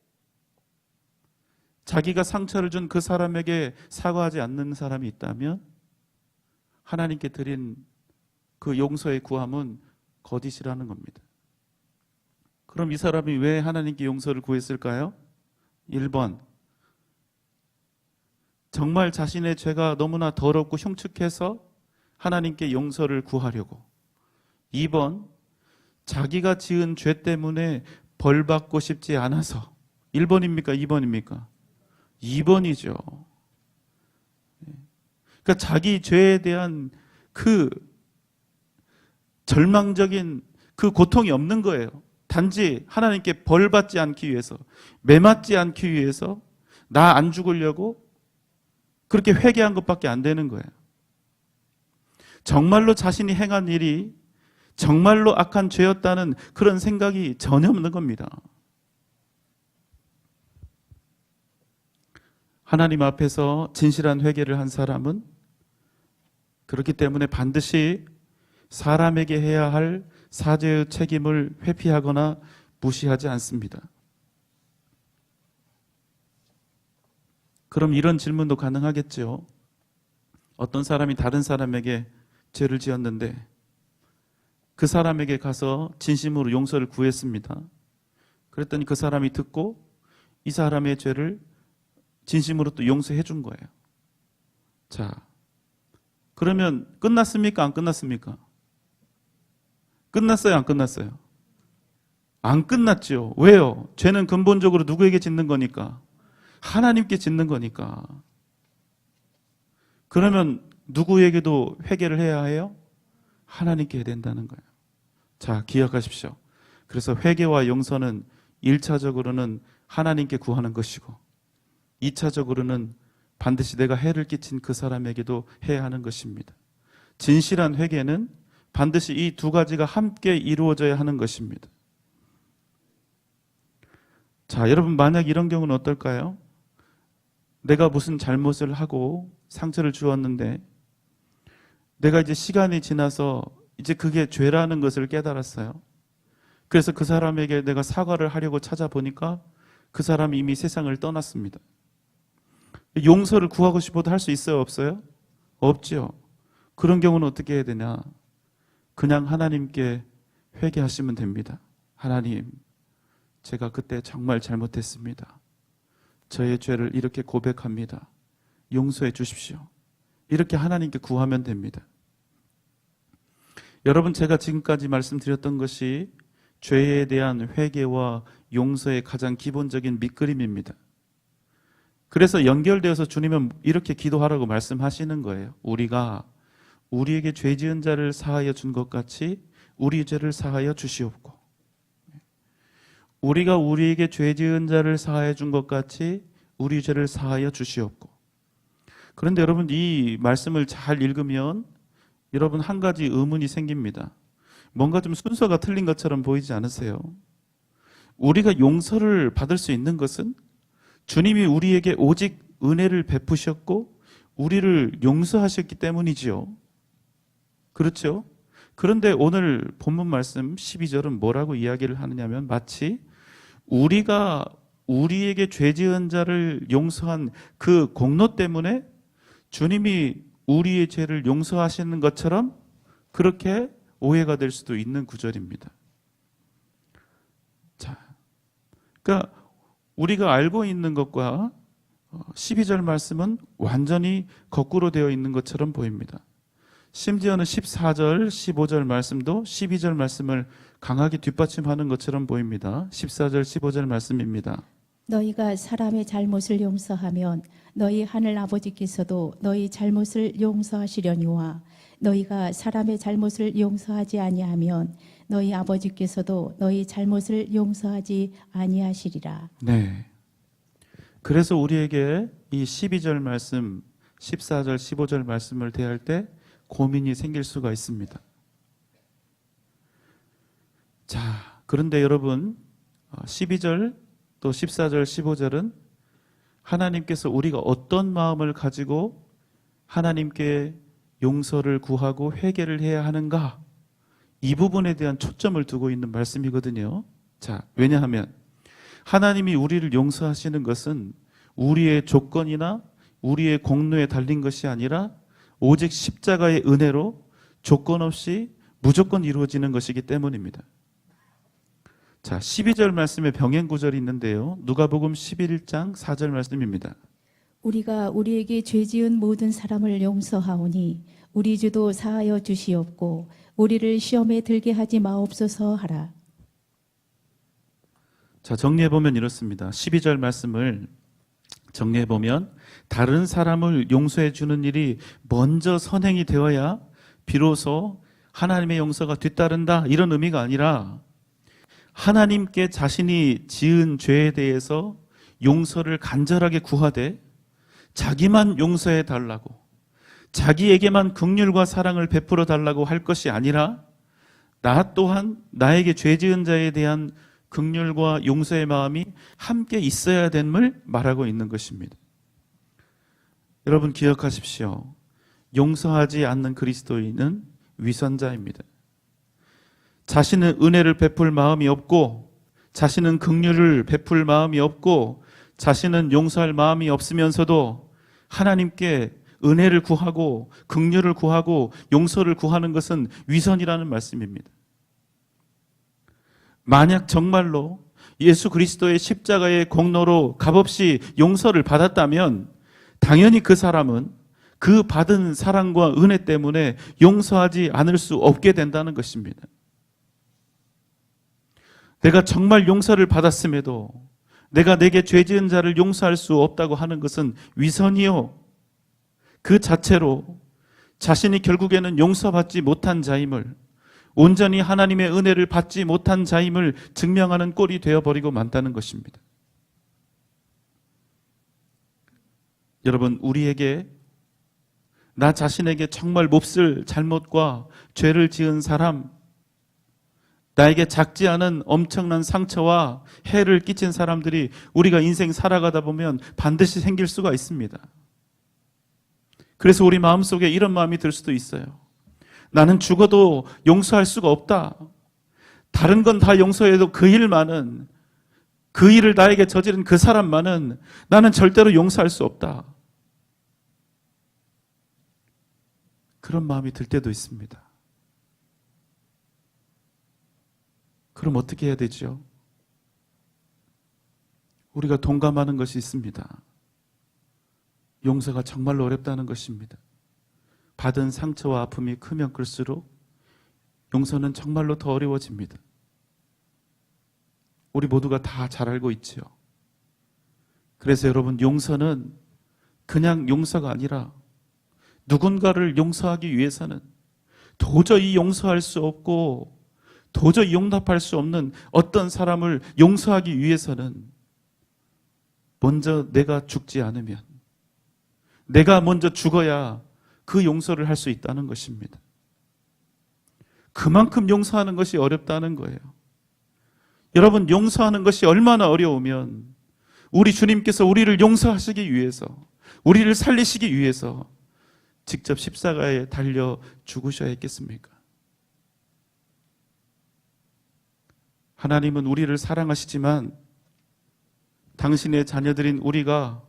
자기가 상처를 준 그 사람에게 사과하지 않는 사람이 있다면 하나님께 드린 그 용서의 구함은 거짓이라는 겁니다. 그럼 이 사람이 왜 하나님께 용서를 구했을까요? 1번, 정말 자신의 죄가 너무나 더럽고 흉측해서 하나님께 용서를 구하려고. 2번, 자기가 지은 죄 때문에 벌 받고 싶지 않아서. 1번입니까? 2번입니까? 2번이죠. 그러니까 자기 죄에 대한 그 절망적인 그 고통이 없는 거예요. 단지 하나님께 벌 받지 않기 위해서, 매맞지 않기 위해서 나 안 죽으려고 그렇게 회개한 것밖에 안 되는 거예요. 정말로 자신이 행한 일이 정말로 악한 죄였다는 그런 생각이 전혀 없는 겁니다. 하나님 앞에서 진실한 회개를 한 사람은 그렇기 때문에 반드시 사람에게 해야 할 사죄의 책임을 회피하거나 무시하지 않습니다. 그럼 이런 질문도 가능하겠죠. 어떤 사람이 다른 사람에게 죄를 지었는데 그 사람에게 가서 진심으로 용서를 구했습니다. 그랬더니 그 사람이 듣고 이 사람의 죄를 진심으로 또 용서해 준 거예요. 자, 그러면 끝났습니까? 안 끝났습니까? 끝났어요? 안 끝났어요? 안 끝났죠. 왜요? 죄는 근본적으로 누구에게 짓는 거니까? 하나님께 짓는 거니까. 그러면 누구에게도 회개를 해야 해요? 하나님께 해야 된다는 거예요. 자, 기억하십시오. 그래서 회개와 용서는 1차적으로는 하나님께 구하는 것이고 2차적으로는 반드시 내가 해를 끼친 그 사람에게도 해야 하는 것입니다. 진실한 회개는 반드시 이 두 가지가 함께 이루어져야 하는 것입니다. 자, 여러분 만약 이런 경우는 어떨까요? 내가 무슨 잘못을 하고 상처를 주었는데 내가 이제 시간이 지나서 이제 그게 죄라는 것을 깨달았어요. 그래서 그 사람에게 내가 사과를 하려고 찾아보니까 그 사람이 이미 세상을 떠났습니다. 용서를 구하고 싶어도 할 수 있어요? 없어요? 없죠. 그런 경우는 어떻게 해야 되냐? 그냥 하나님께 회개하시면 됩니다. 하나님, 제가 그때 정말 잘못했습니다. 저의 죄를 이렇게 고백합니다. 용서해 주십시오. 이렇게 하나님께 구하면 됩니다. 여러분, 제가 지금까지 말씀드렸던 것이 죄에 대한 회개와 용서의 가장 기본적인 밑그림입니다. 그래서 연결되어서 주님은 이렇게 기도하라고 말씀하시는 거예요. 우리가 우리에게 죄 지은 자를 사하여 준 것 같이 우리 죄를 사하여 주시옵고, 우리가 우리에게 죄 지은 자를 사하여 준 것 같이 우리 죄를 사하여 주시옵고. 그런데 여러분, 이 말씀을 잘 읽으면 여러분 한 가지 의문이 생깁니다. 뭔가 좀 순서가 틀린 것처럼 보이지 않으세요? 우리가 용서를 받을 수 있는 것은 주님이 우리에게 오직 은혜를 베푸셨고 우리를 용서하셨기 때문이지요. 그렇죠? 그런데 오늘 본문 말씀 12절은 뭐라고 이야기를 하느냐면 마치 우리가 우리에게 죄 지은 자를 용서한 그 공로 때문에 주님이 우리의 죄를 용서하시는 것처럼 그렇게 오해가 될 수도 있는 구절입니다. 자, 그러니까 우리가 알고 있는 것과 12절 말씀은 완전히 거꾸로 되어 있는 것처럼 보입니다. 심지어는 14절, 15절 말씀도 12절 말씀을 강하게 뒷받침하는 것처럼 보입니다. 14절, 15절 말씀입니다. 너희가 사람의 잘못을 용서하면 너희 하늘 아버지께서도 너희 잘못을 용서하시려니와 너희가 사람의 잘못을 용서하지 아니하면 너희 아버지께서도 너희 잘못을 용서하지 아니하시리라. 네. 그래서 우리에게 이 12절 말씀, 14절, 15절 말씀을 대할 때 고민이 생길 수가 있습니다. 자, 그런데 여러분 12절 또 14절, 15절은 하나님께서 우리가 어떤 마음을 가지고 하나님께 용서를 구하고 회개를 해야 하는가, 이 부분에 대한 초점을 두고 있는 말씀이거든요. 자, 왜냐하면 하나님이 우리를 용서하시는 것은 우리의 조건이나 우리의 공로에 달린 것이 아니라 오직 십자가의 은혜로 조건 없이 무조건 이루어지는 것이기 때문입니다. 자, 12절 말씀에 병행 구절이 있는데요. 누가복음 11장 4절 말씀입니다. 우리가 우리에게 죄 지은 모든 사람을 용서하오니 우리 주도 사하여 주시옵고 우리를 시험에 들게 하지 마옵소서 하라. 자, 정리해보면 이렇습니다. 12절 말씀을 정리해보면 다른 사람을 용서해주는 일이 먼저 선행이 되어야 비로소 하나님의 용서가 뒤따른다, 이런 의미가 아니라 하나님께 자신이 지은 죄에 대해서 용서를 간절하게 구하되 자기만 용서해 달라고, 자기에게만 긍휼과 사랑을 베풀어 달라고 할 것이 아니라 나 또한 나에게 죄 지은 자에 대한 긍휼과 용서의 마음이 함께 있어야 됨을 말하고 있는 것입니다. 여러분 기억하십시오. 용서하지 않는 그리스도인은 위선자입니다. 자신은 은혜를 베풀 마음이 없고, 자신은 긍휼을 베풀 마음이 없고, 자신은 용서할 마음이 없으면서도 하나님께 은혜를 구하고 긍휼을 구하고 용서를 구하는 것은 위선이라는 말씀입니다. 만약 정말로 예수 그리스도의 십자가의 공로로 값없이 용서를 받았다면 당연히 그 사람은 그 받은 사랑과 은혜 때문에 용서하지 않을 수 없게 된다는 것입니다. 내가 정말 용서를 받았음에도 내가 내게 죄 지은 자를 용서할 수 없다고 하는 것은 위선이요, 그 자체로 자신이 결국에는 용서받지 못한 자임을, 온전히 하나님의 은혜를 받지 못한 자임을 증명하는 꼴이 되어버리고 만다는 것입니다. 여러분, 우리에게, 나 자신에게 정말 몹쓸 잘못과 죄를 지은 사람, 나에게 작지 않은 엄청난 상처와 해를 끼친 사람들이 우리가 인생 살아가다 보면 반드시 생길 수가 있습니다. 그래서 우리 마음속에 이런 마음이 들 수도 있어요. 나는 죽어도 용서할 수가 없다. 다른 건 다 용서해도 그 일만은, 그 일을 나에게 저지른 그 사람만은 나는 절대로 용서할 수 없다. 그런 마음이 들 때도 있습니다. 그럼 어떻게 해야 되죠? 우리가 동감하는 것이 있습니다. 용서가 정말로 어렵다는 것입니다. 받은 상처와 아픔이 크면 클수록 용서는 정말로 더 어려워집니다. 우리 모두가 다 잘 알고 있지요. 그래서 여러분, 용서는 그냥 용서가 아니라 누군가를 용서하기 위해서는 도저히 용서할 수 없고 도저히 용납할 수 없는 어떤 사람을 용서하기 위해서는 먼저 내가 죽지 않으면, 내가 먼저 죽어야 그 용서를 할 수 있다는 것입니다. 그만큼 용서하는 것이 어렵다는 거예요. 여러분, 용서하는 것이 얼마나 어려우면 우리 주님께서 우리를 용서하시기 위해서, 우리를 살리시기 위해서 직접 십자가에 달려 죽으셔야 했겠습니까? 하나님은 우리를 사랑하시지만 당신의 자녀들인 우리가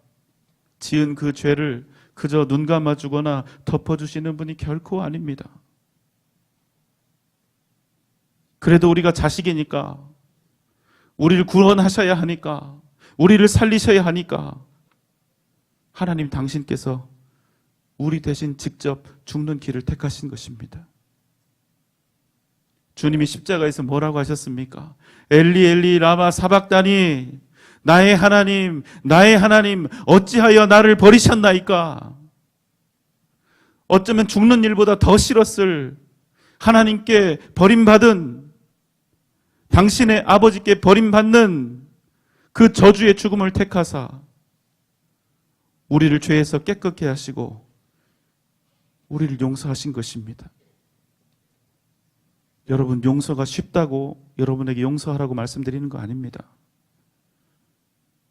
지은 그 죄를 그저 눈 감아주거나 덮어주시는 분이 결코 아닙니다. 그래도 우리가 자식이니까, 우리를 구원하셔야 하니까, 우리를 살리셔야 하니까 하나님 당신께서 우리 대신 직접 죽는 길을 택하신 것입니다. 주님이 십자가에서 뭐라고 하셨습니까? 엘리 엘리 라마 사박다니, 나의 하나님, 나의 하나님, 어찌하여 나를 버리셨나이까? 어쩌면 죽는 일보다 더 싫었을 하나님께 버림받은, 당신의 아버지께 버림받는 그 저주의 죽음을 택하사 우리를 죄에서 깨끗게 하시고 우리를 용서하신 것입니다. 여러분, 용서가 쉽다고 여러분에게 용서하라고 말씀드리는 거 아닙니다.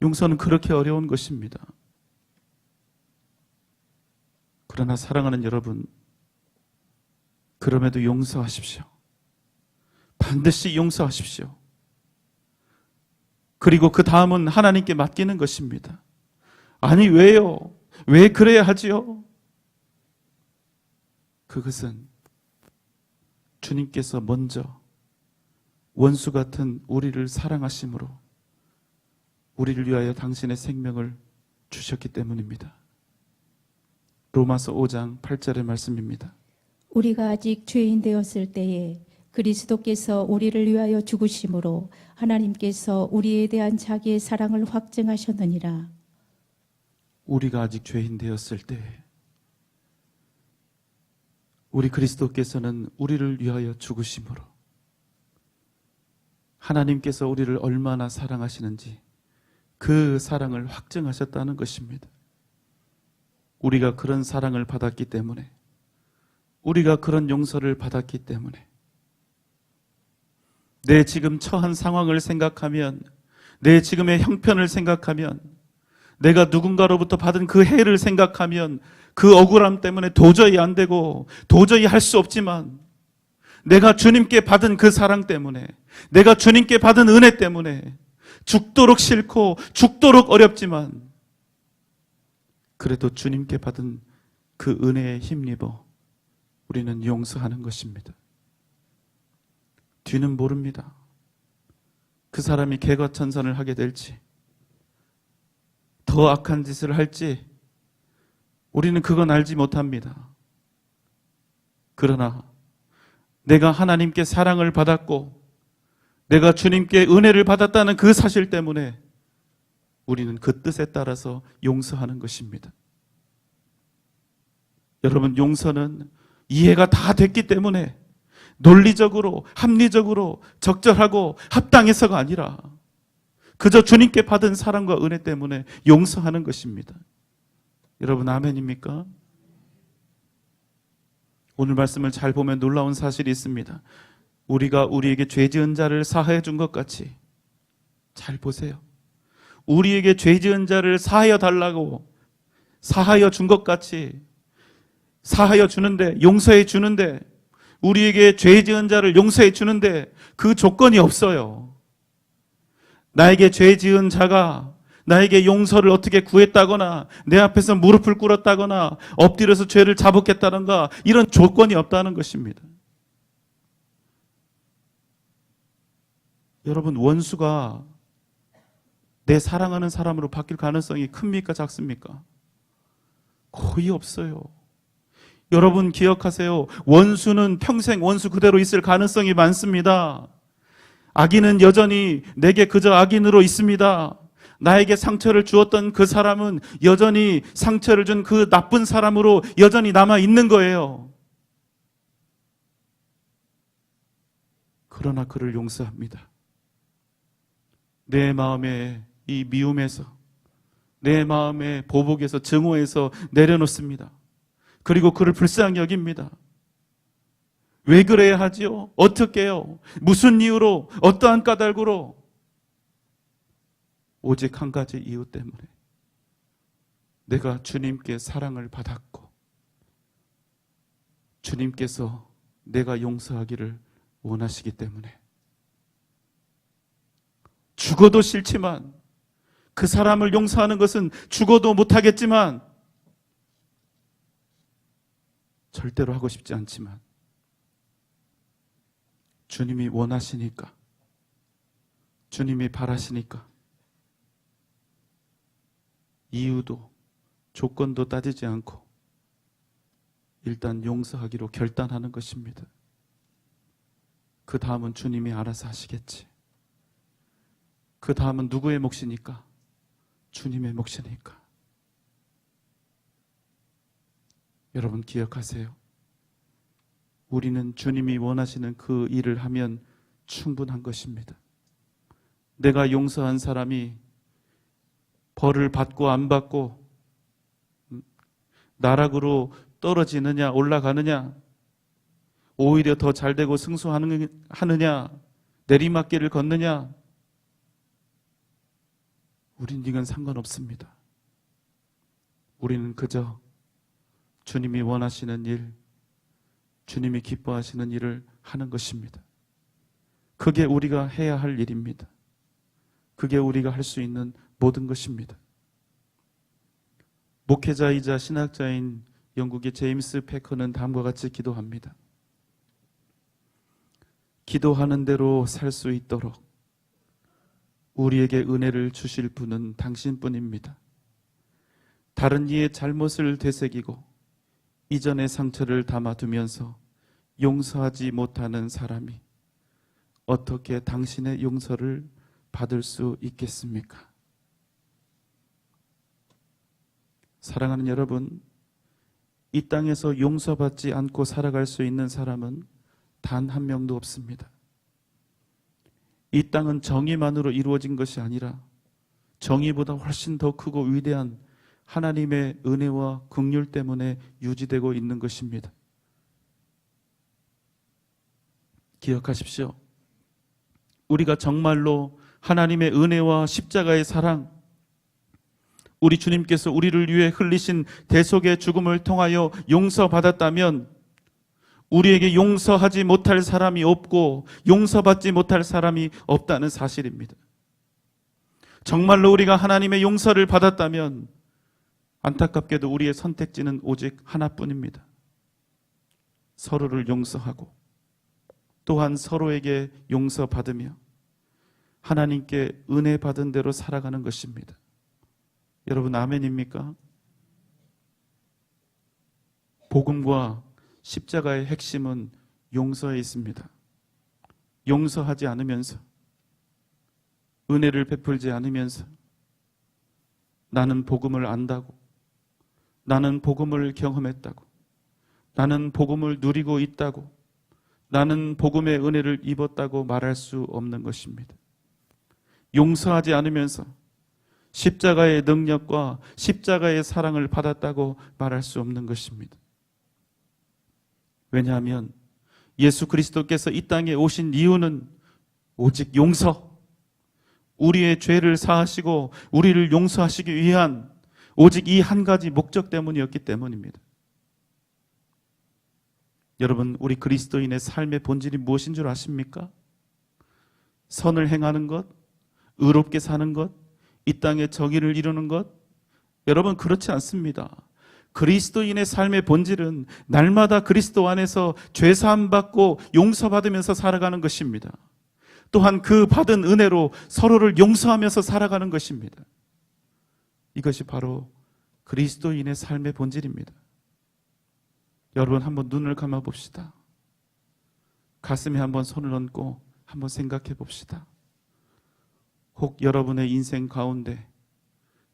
용서는 그렇게 어려운 것입니다. 그러나 사랑하는 여러분, 그럼에도 용서하십시오. 반드시 용서하십시오. 그리고 그 다음은 하나님께 맡기는 것입니다. 아니, 왜요? 왜 그래야 하지요? 그것은 주님께서 먼저 원수 같은 우리를 사랑하심으로 우리를 위하여 당신의 생명을 주셨기 때문입니다. 로마서 5장 8절의 말씀입니다. 우리가 아직 죄인 되었을 때에 그리스도께서 우리를 위하여 죽으심으로 하나님께서 우리에 대한 자기의 사랑을 확증하셨느니라. 우리가 아직 죄인 되었을 때 우리 그리스도께서는 우리를 위하여 죽으심으로 하나님께서 우리를 얼마나 사랑하시는지 그 사랑을 확증하셨다는 것입니다. 우리가 그런 사랑을 받았기 때문에, 우리가 그런 용서를 받았기 때문에, 내 지금 처한 상황을 생각하면, 내 지금의 형편을 생각하면, 내가 누군가로부터 받은 그 해를 생각하면 그 억울함 때문에 도저히 안 되고 도저히 할 수 없지만, 내가 주님께 받은 그 사랑 때문에, 내가 주님께 받은 은혜 때문에 죽도록 싫고 죽도록 어렵지만 그래도 주님께 받은 그 은혜에 힘입어 우리는 용서하는 것입니다. 뒤는 모릅니다. 그 사람이 개과천선을 하게 될지, 더 악한 짓을 할지 우리는 그건 알지 못합니다. 그러나 내가 하나님께 사랑을 받았고 내가 주님께 은혜를 받았다는 그 사실 때문에 우리는 그 뜻에 따라서 용서하는 것입니다. 여러분, 용서는 이해가 다 됐기 때문에 논리적으로, 합리적으로, 적절하고 합당해서가 아니라 그저 주님께 받은 사랑과 은혜 때문에 용서하는 것입니다. 여러분, 아멘입니까? 오늘 말씀을 잘 보면 놀라운 사실이 있습니다. 우리가 우리에게 죄 지은 자를 사하여 준 것 같이, 잘 보세요. 우리에게 죄 지은 자를 사하여 달라고 사하여 준 것 같이 사하여 주는데, 용서해 주는데, 우리에게 죄 지은 자를 용서해 주는데 그 조건이 없어요. 나에게 죄 지은 자가 나에게 용서를 어떻게 구했다거나 내 앞에서 무릎을 꿇었다거나 엎드려서 죄를 자복했다던가 이런 조건이 없다는 것입니다. 여러분, 원수가 내 사랑하는 사람으로 바뀔 가능성이 큽니까, 작습니까? 거의 없어요. 여러분 기억하세요. 원수는 평생 원수 그대로 있을 가능성이 많습니다. 악인은 여전히 내게 그저 악인으로 있습니다. 나에게 상처를 주었던 그 사람은 여전히 상처를 준 그 나쁜 사람으로 여전히 남아 있는 거예요. 그러나 그를 용서합니다. 내 마음의 이 미움에서, 내 마음의 보복에서, 증오에서 내려놓습니다. 그리고 그를 불쌍히 여깁니다. 왜 그래야 하지요? 어떻게 해요? 무슨 이유로? 어떠한 까닭으로? 오직 한 가지 이유 때문에, 내가 주님께 사랑을 받았고 주님께서 내가 용서하기를 원하시기 때문에. 죽어도 싫지만, 그 사람을 용서하는 것은 죽어도 못하겠지만, 절대로 하고 싶지 않지만 주님이 원하시니까, 주님이 바라시니까 이유도 조건도 따지지 않고 일단 용서하기로 결단하는 것입니다. 그 다음은 주님이 알아서 하시겠지. 그 다음은 누구의 몫이니까? 주님의 몫이니까. 여러분 기억하세요. 우리는 주님이 원하시는 그 일을 하면 충분한 것입니다. 내가 용서한 사람이 벌을 받고 안 받고 나락으로 떨어지느냐 올라가느냐, 오히려 더 잘되고 승수하느냐, 내리막길을 걷느냐, 우린 이건 상관없습니다. 우리는 그저 주님이 원하시는 일, 주님이 기뻐하시는 일을 하는 것입니다. 그게 우리가 해야 할 일입니다. 그게 우리가 할 수 있는 모든 것입니다. 목회자이자 신학자인 영국의 제임스 패커는 다음과 같이 기도합니다. 기도하는 대로 살 수 있도록 우리에게 은혜를 주실 분은 당신뿐입니다. 다른 이의 잘못을 되새기고 이전의 상처를 담아두면서 용서하지 못하는 사람이 어떻게 당신의 용서를 받을 수 있겠습니까? 사랑하는 여러분, 이 땅에서 용서받지 않고 살아갈 수 있는 사람은 단 한 명도 없습니다. 이 땅은 정의만으로 이루어진 것이 아니라 정의보다 훨씬 더 크고 위대한 하나님의 은혜와 긍휼 때문에 유지되고 있는 것입니다. 기억하십시오. 우리가 정말로 하나님의 은혜와 십자가의 사랑, 우리 주님께서 우리를 위해 흘리신 대속의 죽음을 통하여 용서받았다면 우리에게 용서하지 못할 사람이 없고 용서받지 못할 사람이 없다는 사실입니다. 정말로 우리가 하나님의 용서를 받았다면 안타깝게도 우리의 선택지는 오직 하나뿐입니다. 서로를 용서하고 또한 서로에게 용서받으며 하나님께 은혜 받은 대로 살아가는 것입니다. 여러분, 아멘입니까? 복음과 십자가의 핵심은 용서에 있습니다. 용서하지 않으면서, 은혜를 베풀지 않으면서 나는 복음을 안다고, 나는 복음을 경험했다고, 나는 복음을 누리고 있다고, 나는 복음의 은혜를 입었다고 말할 수 없는 것입니다. 용서하지 않으면서 십자가의 능력과 십자가의 사랑을 받았다고 말할 수 없는 것입니다. 왜냐하면 예수 그리스도께서 이 땅에 오신 이유는 오직 용서, 우리의 죄를 사하시고 우리를 용서하시기 위한 오직 이 한 가지 목적 때문이었기 때문입니다. 여러분, 우리 그리스도인의 삶의 본질이 무엇인 줄 아십니까? 선을 행하는 것, 의롭게 사는 것, 이 땅에 정의를 이루는 것? 여러분, 그렇지 않습니다. 그리스도인의 삶의 본질은 날마다 그리스도 안에서 죄사함 받고 용서받으면서 살아가는 것입니다. 또한 그 받은 은혜로 서로를 용서하면서 살아가는 것입니다. 이것이 바로 그리스도인의 삶의 본질입니다. 여러분, 한번 눈을 감아 봅시다. 가슴에 한번 손을 얹고 한번 생각해 봅시다. 혹 여러분의 인생 가운데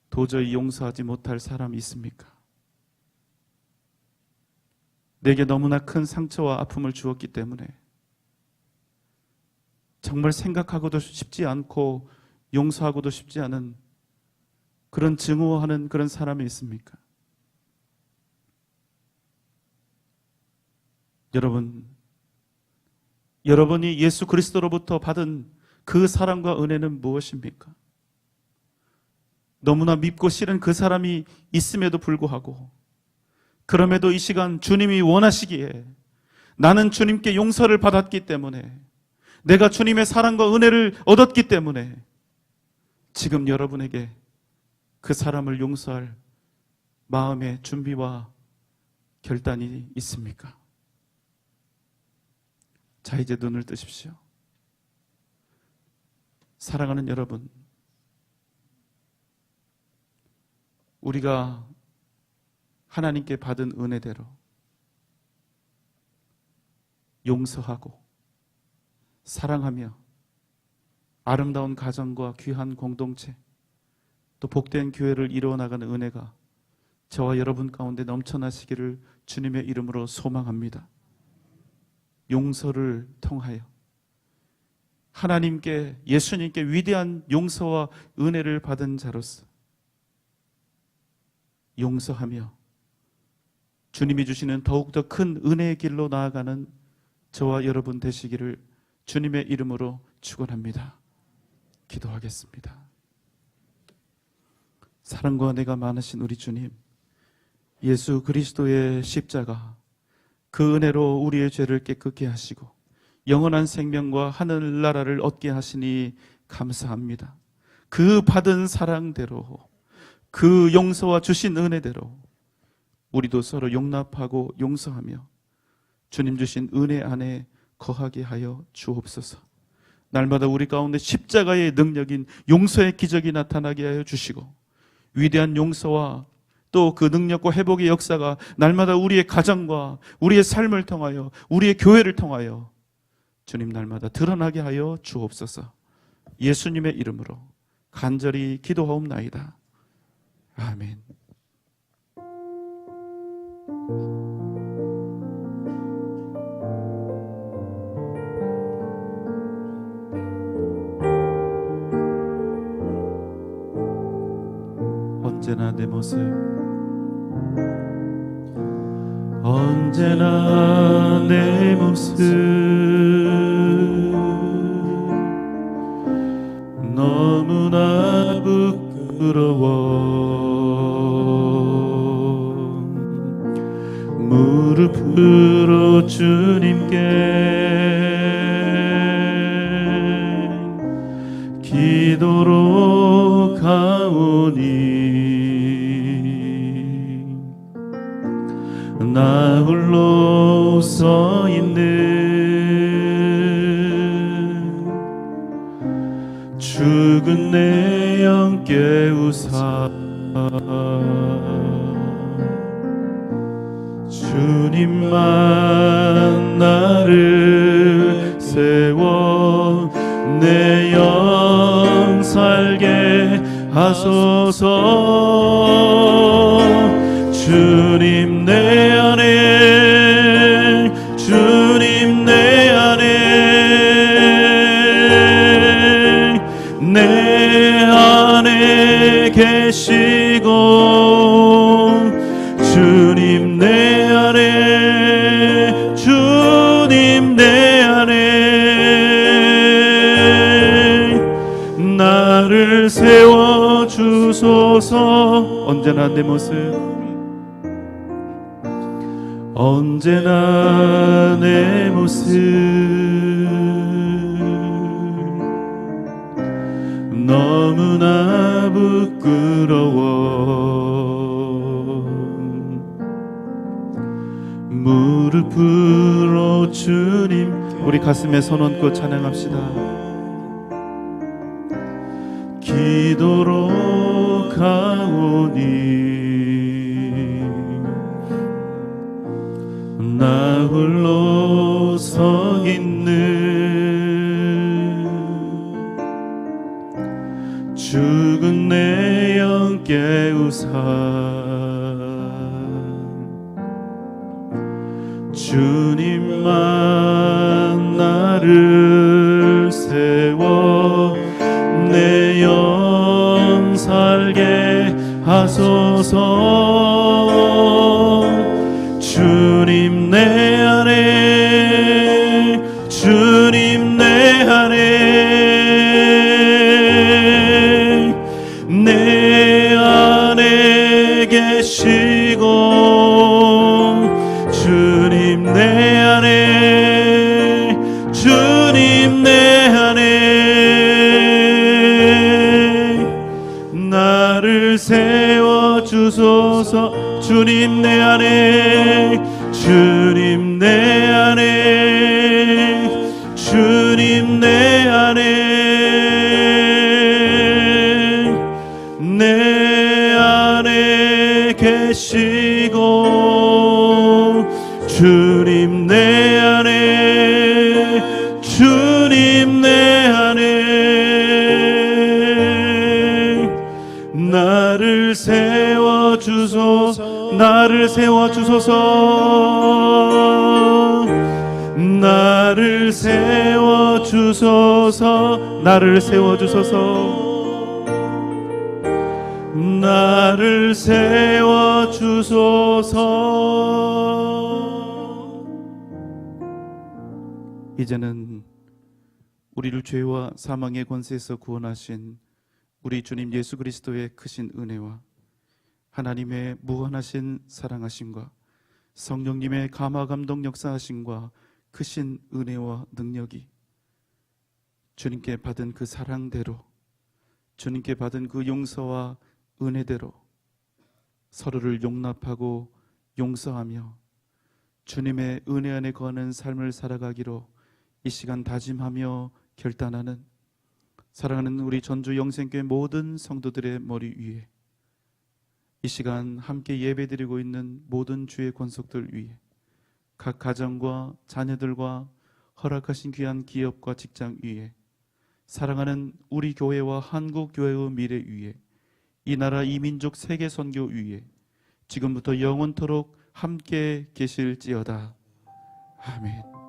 도저히 용서하지 못할 사람이 있습니까? 내게 너무나 큰 상처와 아픔을 주었기 때문에 정말 생각하고도 쉽지 않고 용서하고도 쉽지 않은 그런 증오하는 그런 사람이 있습니까? 여러분이 예수 그리스도로부터 받은 그 사랑과 은혜는 무엇입니까? 너무나 밉고 싫은 그 사람이 있음에도 불구하고, 그럼에도 이 시간 주님이 원하시기에 나는 주님께 용서를 받았기 때문에, 내가 주님의 사랑과 은혜를 얻었기 때문에 지금 여러분에게 그 사람을 용서할 마음의 준비와 결단이 있습니까? 자, 이제 눈을 뜨십시오. 사랑하는 여러분, 우리가 하나님께 받은 은혜대로 용서하고 사랑하며 아름다운 가정과 귀한 공동체, 또 복된 교회를 이루어 나가는 은혜가 저와 여러분 가운데 넘쳐나시기를 주님의 이름으로 소망합니다. 용서를 통하여 하나님께, 예수님께 위대한 용서와 은혜를 받은 자로서 용서하며 주님이 주시는 더욱더 큰 은혜의 길로 나아가는 저와 여러분 되시기를 주님의 이름으로 축원합니다. 기도하겠습니다. 사랑과 은혜가 많으신 우리 주님, 예수 그리스도의 십자가, 그 은혜로 우리의 죄를 깨끗게 하시고 영원한 생명과 하늘나라를 얻게 하시니 감사합니다. 그 받은 사랑대로, 그 용서와 주신 은혜대로 우리도 서로 용납하고 용서하며 주님 주신 은혜 안에 거하게 하여 주옵소서. 날마다 우리 가운데 십자가의 능력인 용서의 기적이 나타나게 하여 주시고 위대한 용서와 또 그 능력과 회복의 역사가 날마다 우리의 가정과 우리의 삶을 통하여 우리의 교회를 통하여 주님 날마다 드러나게 하여 주옵소서. 예수님의 이름으로 간절히 기도하옵나이다. 아멘. 언제나 내 모습, 언제나 내 모습 너무나 부끄러워 무릎으로 주님께 기도로 가오니 나 홀로 서 있는 죽은 내 영 깨우사 주님만 나를 세워 내 영 살게 하소서. 주님 내 안에, 주님 내 안에, 내 안에 계시고 주님 내 안에, 주님 내 안에 나를 세워 주소서. 언제나 내 모습, 언제나 내 모습 너무나 부끄러워 무릎으로 주님, 우리 가슴에 손 얹고 찬양합시다. 기도로 가오니 나 홀로 서 있는 죽은 내 영 깨우사 주님만 나를 세워 내 영 살게 하소서. 주님 내 안에, 주님 내 안에, 내 안에 계시고 주님 내 안에, 주님 내 안에 나를 세워 주소서. 주님 내 안에, 주님 내 안에, 주님 내 안에, 내 안에 계시고 주님 내 안에, 주님 내 안에 나를 세워 주소서. 나를 세워 주소서. 나를 세워 주소서. 나를 세워 주소서. 나를 세워 주소서. 이제는 우리를 죄와 사망의 권세에서 구원하신 우리 주님 예수 그리스도의 크신 은혜와 하나님의 무한하신 사랑하심과 성령님의 감화 감동 역사하심과 크신 은혜와 능력이 주님께 받은 그 사랑대로, 주님께 받은 그 용서와 은혜대로 서로를 용납하고 용서하며 주님의 은혜 안에 거하는 삶을 살아가기로 이 시간 다짐하며 결단하는 사랑하는 우리 전주 영생교회 모든 성도들의 머리 위에 이 시간 함께 예배드리고 있는 모든 주의 권속들 위에, 각 가정과 자녀들과 허락하신 귀한 기업과 직장 위에, 사랑하는 우리 교회와 한국 교회의 미래 위에, 이 나라 이민족 세계 선교 위에 지금부터 영원토록 함께 계실지어다. 아멘.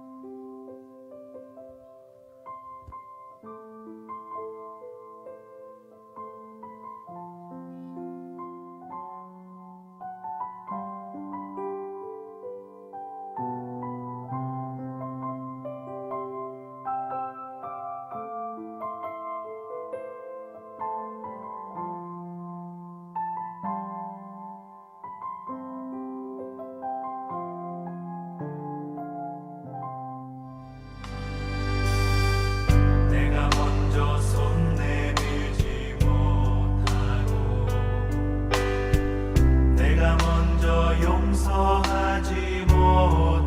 내가 먼저 손 내밀지 못하고 내가 먼저 용서하지 못